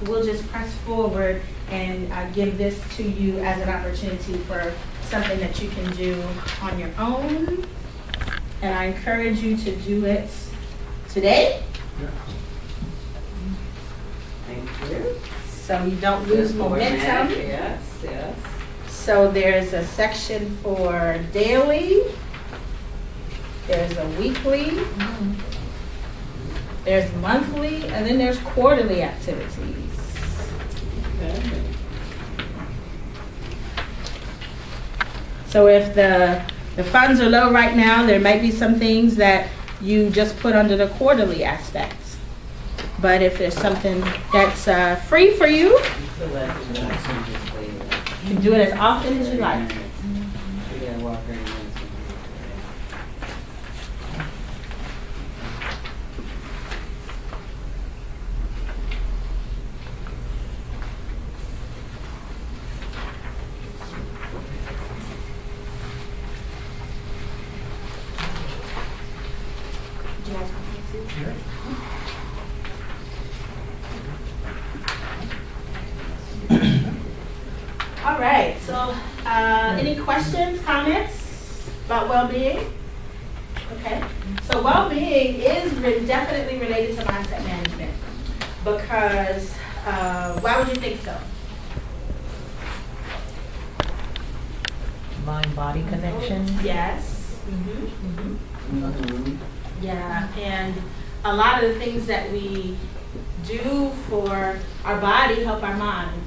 we'll just press forward and give this to you as an opportunity for something that you can do on your own. And I encourage you to do it today. Thank you. So you don't lose momentum. Yes, yes. So there's a section for daily. There's a weekly. There's monthly, and then there's quarterly activities. Okay. So if the funds are low right now, there might be some things that you just put under the quarterly aspects. But if there's something that's free for you, you can do it as often as you like. All right, so any questions, comments about well-being? Okay, so well-being is definitely related to mindset management because, why would you think so? Mind-body connection. Yes. Yeah, and a lot of the things that we do for our body help our mind.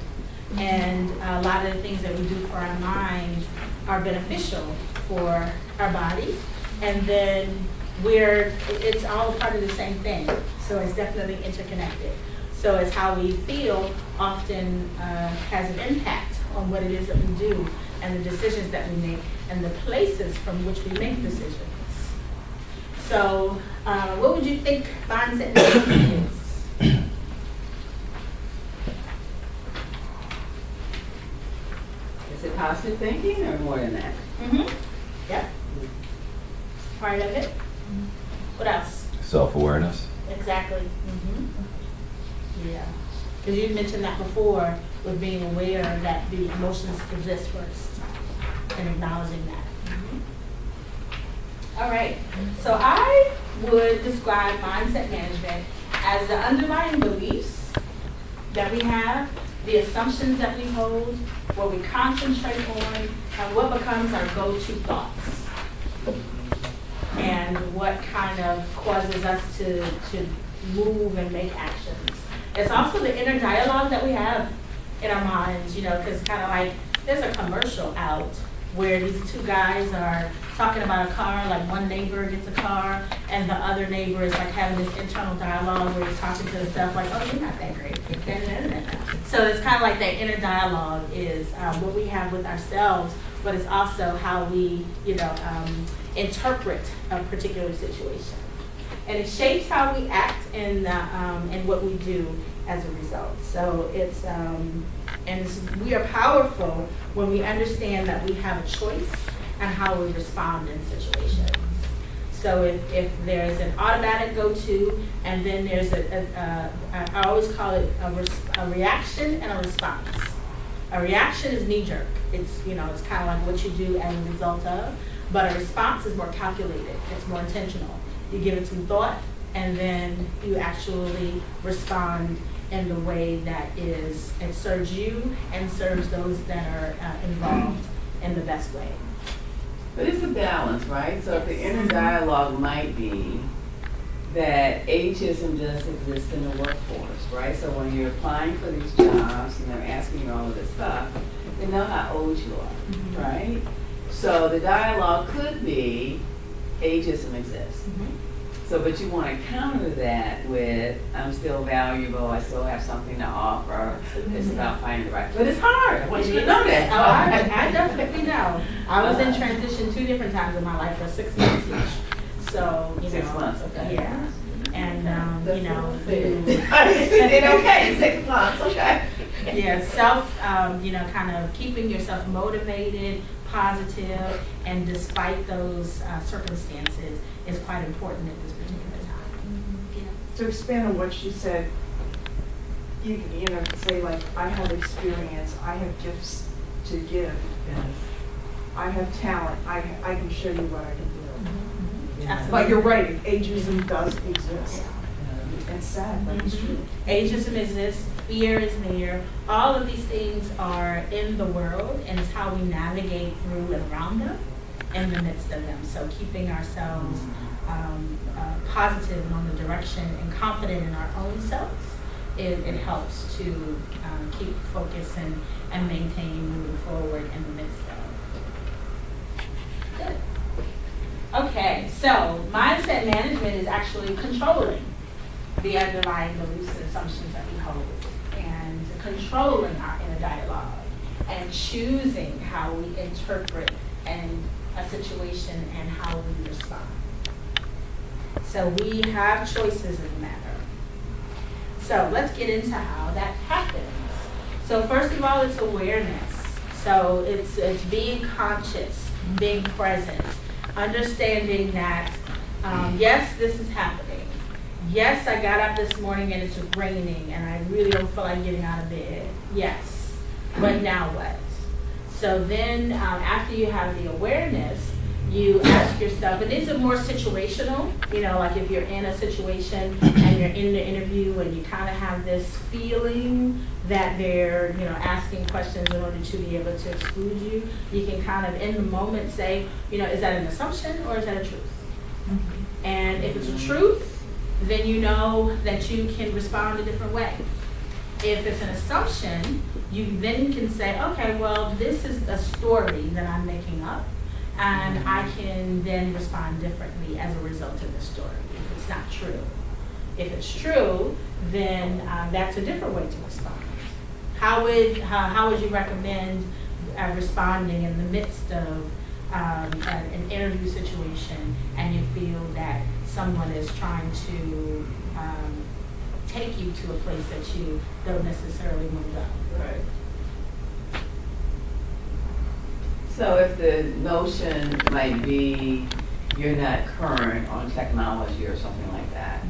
And a lot of the things that we do for our mind are beneficial for our body. And then it's all part of the same thing. So it's definitely interconnected. So it's how we feel often has an impact on what it is that we do and the decisions that we make and the places from which we make decisions. So what would you think mindset management is? Is it positive thinking or more than that? Yep. Part of it. What else? Self-awareness. Exactly. Yeah. Because you mentioned that before with being aware that the emotions exist first and acknowledging that. All right. So I would describe mindset management as the underlying beliefs that we have the assumptions that we hold, what we concentrate on, and what becomes our go-to thoughts. And what kind of causes us to move and make actions. It's also the inner dialogue that we have in our minds, because kind of like there's a commercial out where these two guys are talking about a car, like one neighbor gets a car and the other neighbor is like having this internal dialogue where he's talking to himself like, oh, you're not that great. So it's kind of like that inner dialogue is what we have with ourselves, but it's also how we, interpret a particular situation. And it shapes how we act and what we do as a result. So we are powerful when we understand that we have a choice on how we respond in situations. So if there's an automatic go-to, and then there's I always call it a reaction and a response. A reaction is knee-jerk. It's it's kind of like what you do as a result of. But a response is more calculated. It's more intentional. You give it some thought, and then you actually respond in the way that it serves you and serves those that are involved in the best way. But it's a balance, right? So if the inner dialogue might be that ageism does exist in the workforce, right? So when you're applying for these jobs and they're asking you all of this stuff, they know how old you are, right? So the dialogue could be ageism exists. So, but you want to counter that with, I'm still valuable, I still have something to offer. It's about finding the right, but it's hard. I want you to know that. Oh, I definitely know. I was in transition 2 different times in my life for 6 months each. So, 6 months, okay. Yeah. And, you did okay, 6 months, okay. Yeah, kind of keeping yourself motivated, positive, and despite those circumstances is quite important at this particular time. To expand on what she said, you say like, I have experience, I have gifts to give, I have talent, I can show you what I can do. Absolutely. But you're right, ageism does exist. It's sad, but it's true. Ageism exists, fear is there. All of these things are in the world, and it's how we navigate through and around them in the midst of them. So keeping ourselves positive and on the direction and confident in our own selves, it helps to keep focus and maintain moving forward in the midst of. Good. Okay, so mindset management is actually controlling the underlying beliefs and assumptions that we hold, and controlling our inner dialogue, and choosing how we interpret a situation and how we respond. So we have choices in the matter. So let's get into how that happens. So first of all, it's awareness. So it's being conscious, being present, understanding that yes, this is happening. Yes, I got up this morning and it's raining and I really don't feel like getting out of bed. Yes, but now what? So then after you have the awareness, you ask yourself, and these are more situational, like if you're in a situation and you're in the interview and you kind of have this feeling that they're, asking questions in order to be able to exclude you, you can kind of in the moment say, is that an assumption or is that a truth? And if it's a truth, then you know that you can respond a different way. If it's an assumption, you then can say, okay, well, this is a story that I'm making up, and I can then respond differently as a result of the story if it's not true. If it's true, then that's a different way to respond. How would you recommend responding in the midst of an interview situation and you feel that someone is trying to take you to a place that you don't necessarily want to go? Right. So if the notion might be you're not current on technology or something like that,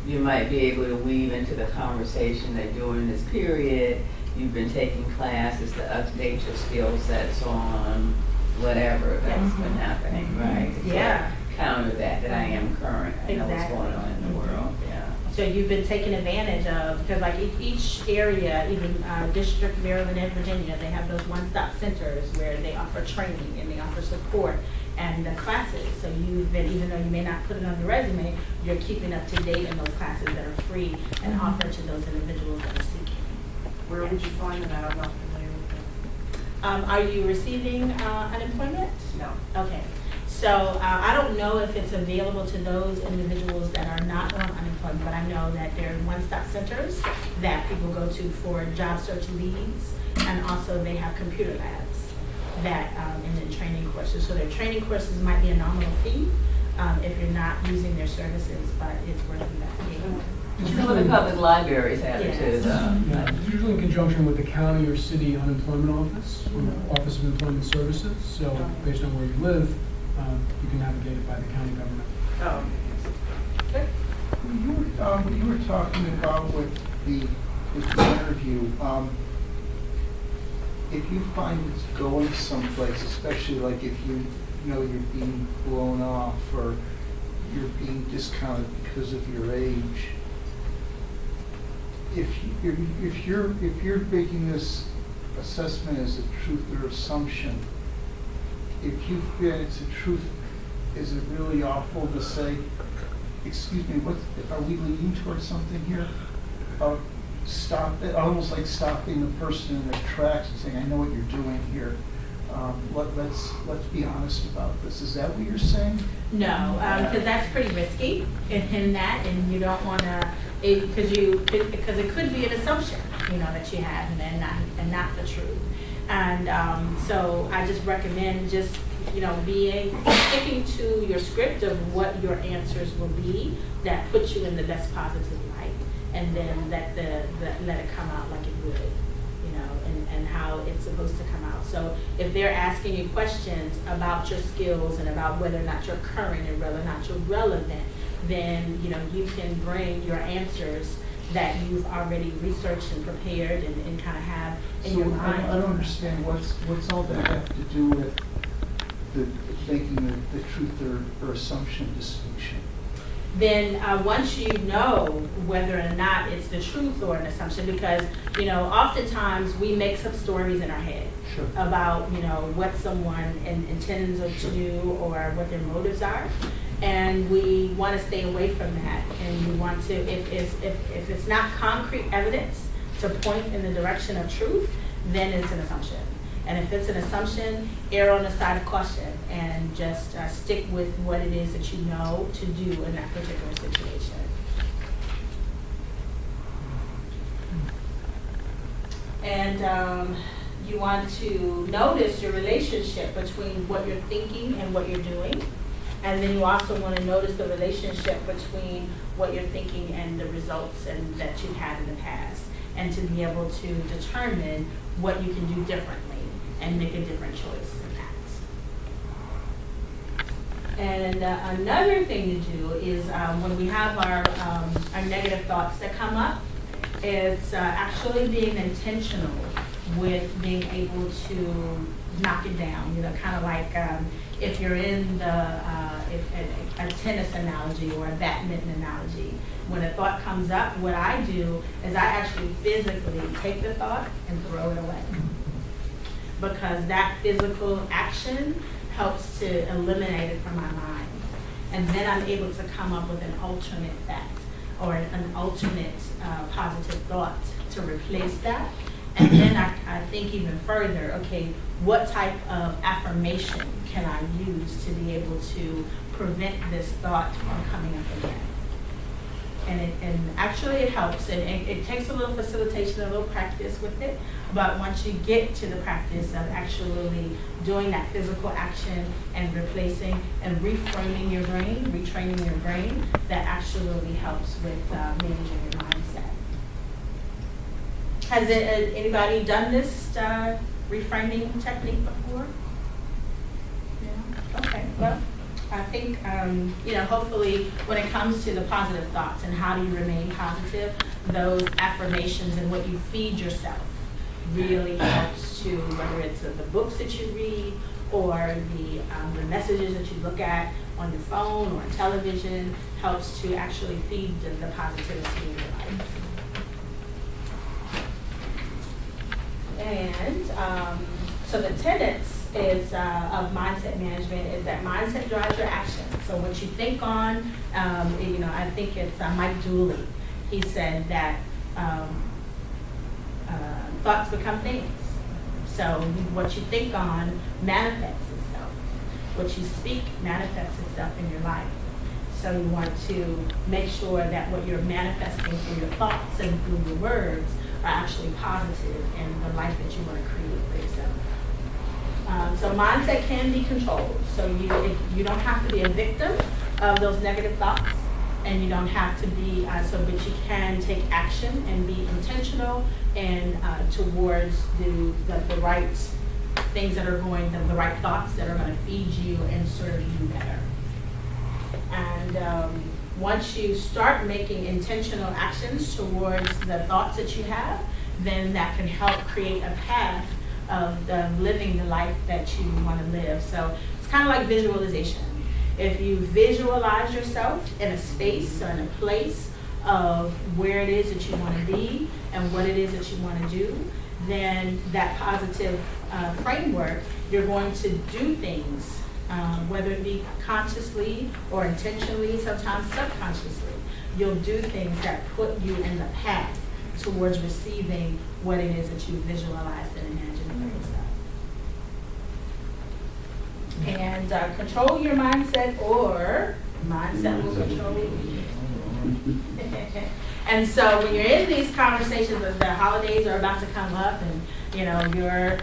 you might be able to weave into the conversation that during this period you've been taking classes to update your skill sets on whatever that's been happening, right? To Yeah. counter that I am current. I know what's going on in the world. Yeah. So you've been taken advantage of, because like each area, even District, Maryland, and Virginia, they have those one-stop centers where they offer training and they offer support and classes. So you've been, even though you may not put it on your resume, you're keeping up to date in those classes that are free and offered to those individuals that are seeking. Where would you find them at? I'm not familiar with them. Are you receiving unemployment? No. Okay. So I don't know if it's available to those individuals that are not on unemployment, but I know that there are one-stop centers that people go to for job search leads, and also they have computer labs that and then training courses. So their training courses might be a nominal fee if you're not using their services, but it's worth investigating. Some of the public libraries have it Yes. too, though. Yeah, usually in conjunction with the county or city unemployment office, or Office of Employment Services. So based on where you live, you can navigate it by the county government. Oh. You were talking about with the interview, if you find it's going someplace, especially like if you know you're being blown off or you're being discounted because of your age, if you're making this assessment as a truth or assumption, if you feel it's a truth, is it really awful to say, excuse me, what, are we leading towards something here? Stop it, almost like stopping the person in their tracks and saying, I know what you're doing here. Let's be honest about this. Is that what you're saying? No, because that's pretty risky in that, and you don't want to, because it could be an assumption, that you have, and not the truth. And so I just recommend just sticking to your script of what your answers will be that puts you in the best positive light, and then let it come out like it would, and how it's supposed to come out. So if they're asking you questions about your skills and about whether or not you're current and whether or not you're relevant, then you can bring your answers that you've already researched and prepared and kind of have in your mind. I don't understand what's all that have to do with making the truth or assumption distinction. Then once you know whether or not it's the truth or an assumption, because oftentimes we make some stories in our head about what someone intends to do or what their motives are, and we want to stay away from that. And we want to, if it's not concrete evidence to point in the direction of truth, then it's an assumption. And if it's an assumption, err on the side of caution and just stick with what it is that you know to do in that particular situation. And you want to notice your relationship between what you're thinking and what you're doing. And then you also want to notice the relationship between what you're thinking and the results that you've had in the past, and to be able to determine what you can do differently and make a different choice in that. And another thing to do is when we have our negative thoughts that come up, it's actually being intentional with being able to knock it down. Kind of like if you're in a tennis analogy or a badminton analogy, when a thought comes up, what I do is I actually physically take the thought and throw it away. Because that physical action helps to eliminate it from my mind. And then I'm able to come up with an alternate fact or an alternate positive thought to replace that. And then I think even further, okay, what type of affirmation can I use to be able to prevent this thought from coming up again? And actually it helps, and it takes a little facilitation, a little practice with it, but once you get to the practice of actually doing that physical action and replacing and reframing your brain, retraining your brain, that actually helps with managing your mindset. Has anybody done this reframing technique before? Yeah. Okay. Well, I think hopefully when it comes to the positive thoughts and how do you remain positive, those affirmations and what you feed yourself really helps to, whether it's the books that you read or the messages that you look at on your phone or on television helps to actually feed the positivity in your life. And so the tenets is of mindset management is that mindset drives your action. So what you think on, I think it's Mike Dooley. He said that thoughts become things. So what you think on manifests itself. What you speak manifests itself in your life. So you want to make sure that what you're manifesting through your thoughts and through your words are actually positive in the life that you want to create for yourself. So mindset can be controlled. So you don't have to be a victim of those negative thoughts, and you don't have to be, but you can take action and be intentional and towards the right things that are the right thoughts that are going to feed you and serve you better. And once you start making intentional actions towards the thoughts that you have, then that can help create a path of living the life that you want to live. So it's kind of like visualization. If you visualize yourself in a space or in a place of where it is that you want to be and what it is that you want to do, then that positive framework, you're going to do things, whether it be consciously or intentionally, sometimes subconsciously. You'll do things that put you in the path towards receiving what it is that you visualized and imagined for yourself. And control your mindset, or mindset will control you. And so when you're in these conversations, the holidays are about to come up, and you're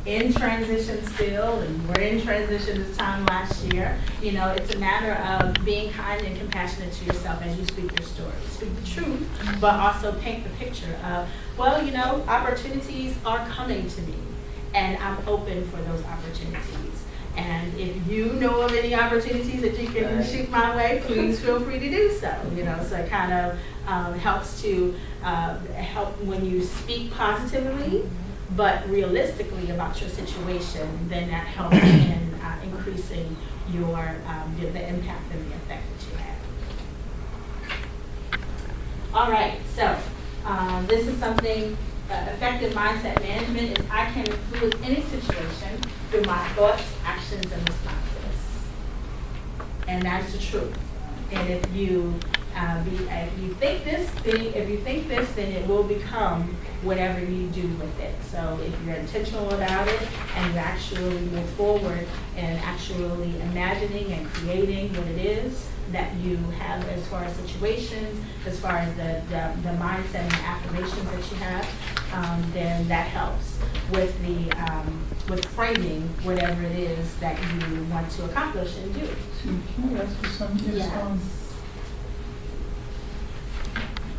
in transition still, and we're in transition this time last year. It's a matter of being kind and compassionate to yourself as you speak your story. Speak the truth, but also paint the picture of, opportunities are coming to me, and I'm open for those opportunities. And if you know of any opportunities that you can shoot my way, please feel free to do so. So it kind of helps to help when you speak positively, but realistically about your situation, then that helps in increasing your the impact and the effect that you have. All right, so this is something. Effective mindset management is I can influence any situation through my thoughts, actions, and responses. And that's the truth. And if you think this, then it will become whatever you do with it. So if you're intentional about it and you actually move forward and actually imagining and creating what it is that you have as far as situations, as far as the mindset and affirmations that you have, then that helps with with framing whatever it is that you want to accomplish and do. So can I ask you something? Yes.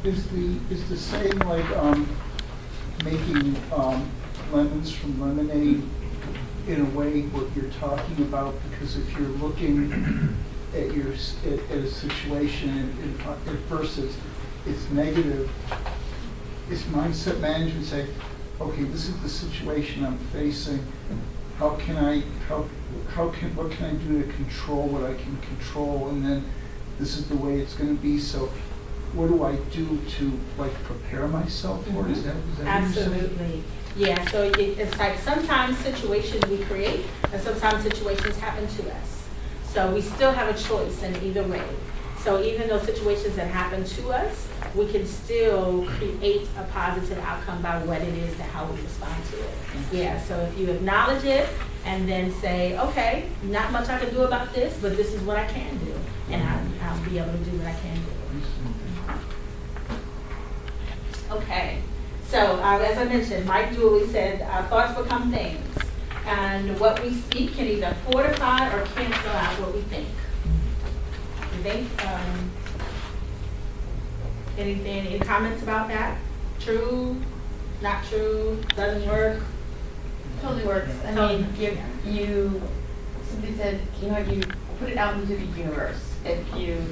Is the saying like making lemons from lemonade in a way what you're talking about? Because if you're looking at a situation and at first it's negative, is mindset management say, okay, this is the situation I'm facing. What can I do to control what I can control, and then this is the way it's going to be. So what do I do to prepare myself for it? Is that Absolutely. Yeah, so it's like sometimes situations we create and sometimes situations happen to us. So we still have a choice in either way. So even those situations that happen to us, we can still create a positive outcome by what it is how we respond to it. Yeah, so if you acknowledge it and then say, okay, not much I can do about this, but this is what I can do, and I'll be able to do what I can do. Okay, so as I mentioned, Mike Dooley said, thoughts become things. And what we speak can either fortify or cancel out what we think. You think? Any comments about that? True? Not true? Doesn't work? Totally works. I mean, you somebody said, you put it out into the universe. If you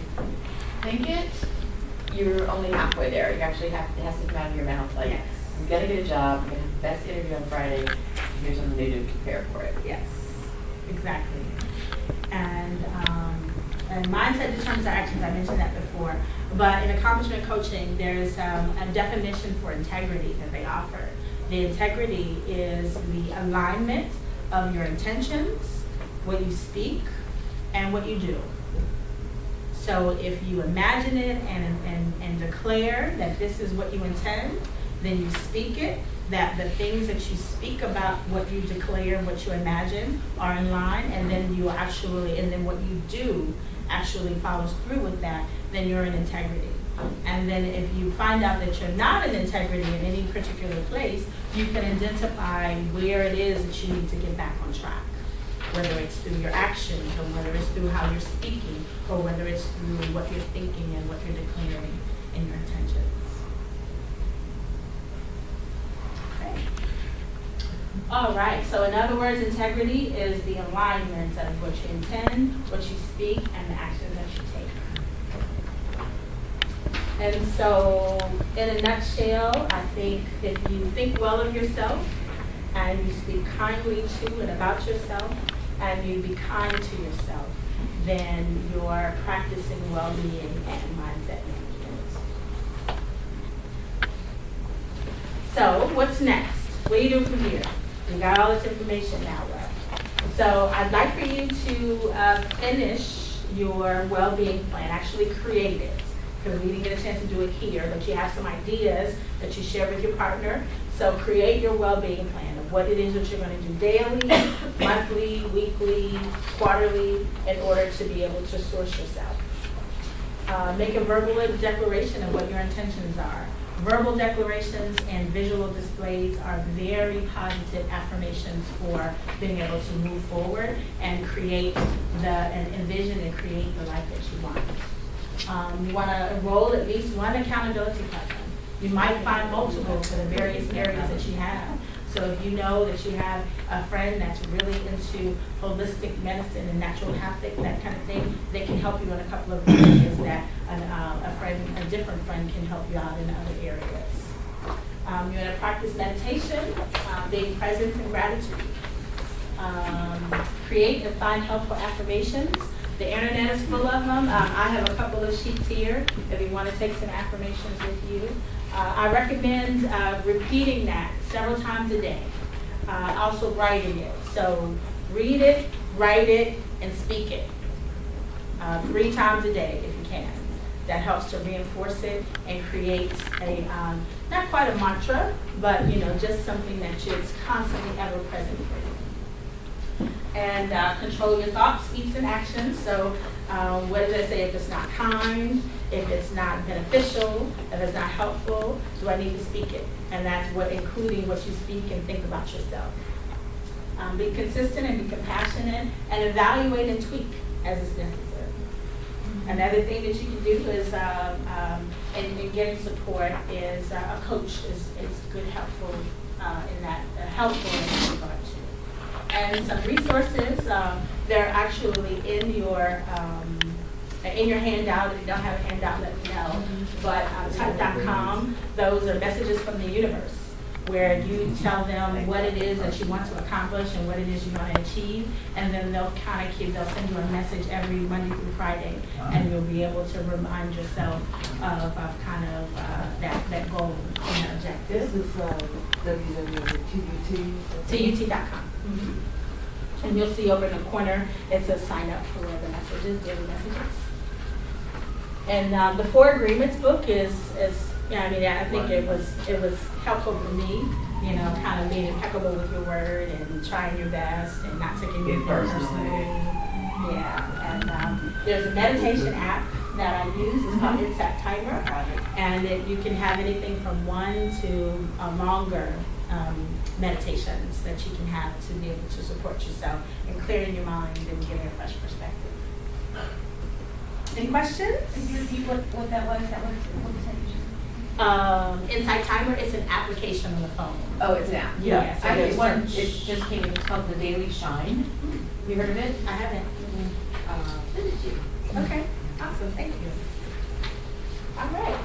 think it, you're only halfway there. You actually it has to come out of your mouth. Like, Yes. I'm gonna get a job. I'm gonna have the best interview on Friday. here's something they do to prepare for it. Yes, exactly. And mindset determines our actions. I mentioned that before. But in accomplishment coaching, there's a definition for integrity that they offer. The integrity is the alignment of your intentions, what you speak, and what you do. So if you imagine it and declare that this is what you intend, then you speak it, that the things that you speak about what you declare, what you imagine are in line, and then what you do actually follows through with that, then you're in integrity. And then if you find out that you're not in integrity in any particular place, you can identify where it is that you need to get back on track. Whether it's through your actions, or whether it's through how you're speaking, or whether it's through what you're thinking and what you're declaring in your intentions. Okay. All right, so in other words, integrity is the alignment of what you intend, what you speak, and the actions that you take. And so, in a nutshell, I think if you think well of yourself, and you speak kindly to and about yourself, and you be kind to yourself, then you're practicing well-being and mindset management. So, what's next? What are you doing from here? You got all this information now, right? So, I'd like for you to finish your well-being plan, actually create it, because we didn't get a chance to do it here, but you have some ideas that you share with your partner. So create your well-being plan of what it is that you're going to do daily, monthly, weekly, quarterly, in order to be able to source yourself. Make a verbal declaration of what your intentions are. Verbal declarations and visual displays are very positive affirmations for being able to move forward and envision and create the life that you want. You want to enroll at least one accountability partner. You might find multiple for the various areas that you have. So if you know that you have a friend that's really into holistic medicine and naturopathic, that kind of thing, they can help you in a couple of areas that a different friend can help you out in other areas. You're going to practice meditation, being present in gratitude. Create and find helpful affirmations. The internet is full of them. I have a couple of sheets here if you want to take some affirmations with you. I recommend repeating that several times a day. Also writing it. So read it, write it, and speak it 3 times a day if you can. That helps to reinforce it and create a, not quite a mantra, but just something that is constantly ever present for you. And control your thoughts, speech, and actions. So what does it say? If it's not kind, if it's not beneficial, if it's not helpful, do I need to speak it? And that's including what you speak and think about yourself. Be consistent and be compassionate, and evaluate and tweak as it's necessary. Another thing that you can do is, in getting support, is a coach is good, helpful in that regard too. And some resources, they're actually in your handout. If you don't have a handout, let me know. But type.com, those are messages from the universe, where you tell them what it is that you want to accomplish and what it is you want to achieve, and then they'll send you a message every Monday through Friday, and you'll be able to remind yourself of that goal and that objective. This is TUT.com. Mm-hmm. And you'll see over in the corner, it says sign up for the messages, daily messages. And the 4 Agreements book is I think it was helpful for me, kind of being impeccable with your word and trying your best and not taking anything personally. Yeah, and there's a meditation app that I use. It's called Insight Timer, and you can have anything from 1 to longer meditations that you can have to be able to support yourself and clearing your mind and getting a fresh perspective. Any questions? Could you repeat what that was? What was that? Insight Timer, it's an application on the phone. Oh, it's an app. Yeah. I have one. It just came in. It's called The Daily Shine. Have you heard of it? I haven't. Send it to you. Okay. Awesome. Thank you. All right.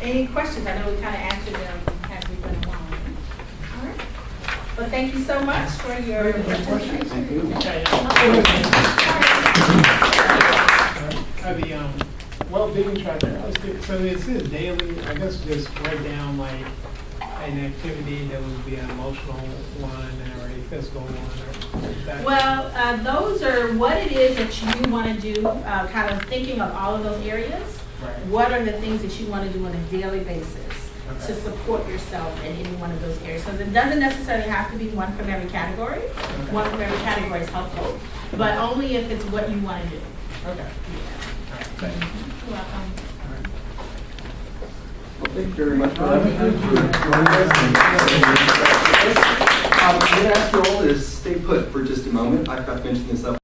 Any questions? I know we kind of answered them as we went along. All right. Well, thank you so much for your participation. Thank you. The well-being tracker, so it says daily, I guess just write down like an activity that would be an emotional one or a physical one or that. Well, those are what it is that you want to do, kind of thinking of all of those areas. Right. What are the things that you want to do on a daily basis Okay. to support yourself in any one of those areas? So it doesn't necessarily have to be one from every category. Okay. One from every category is helpful, but only if it's what you want to do. Okay. All right, thank you. You're welcome. Well, thank you very much for joining us. I'm going to ask you all to stay put for just a moment. I forgot to mention this up.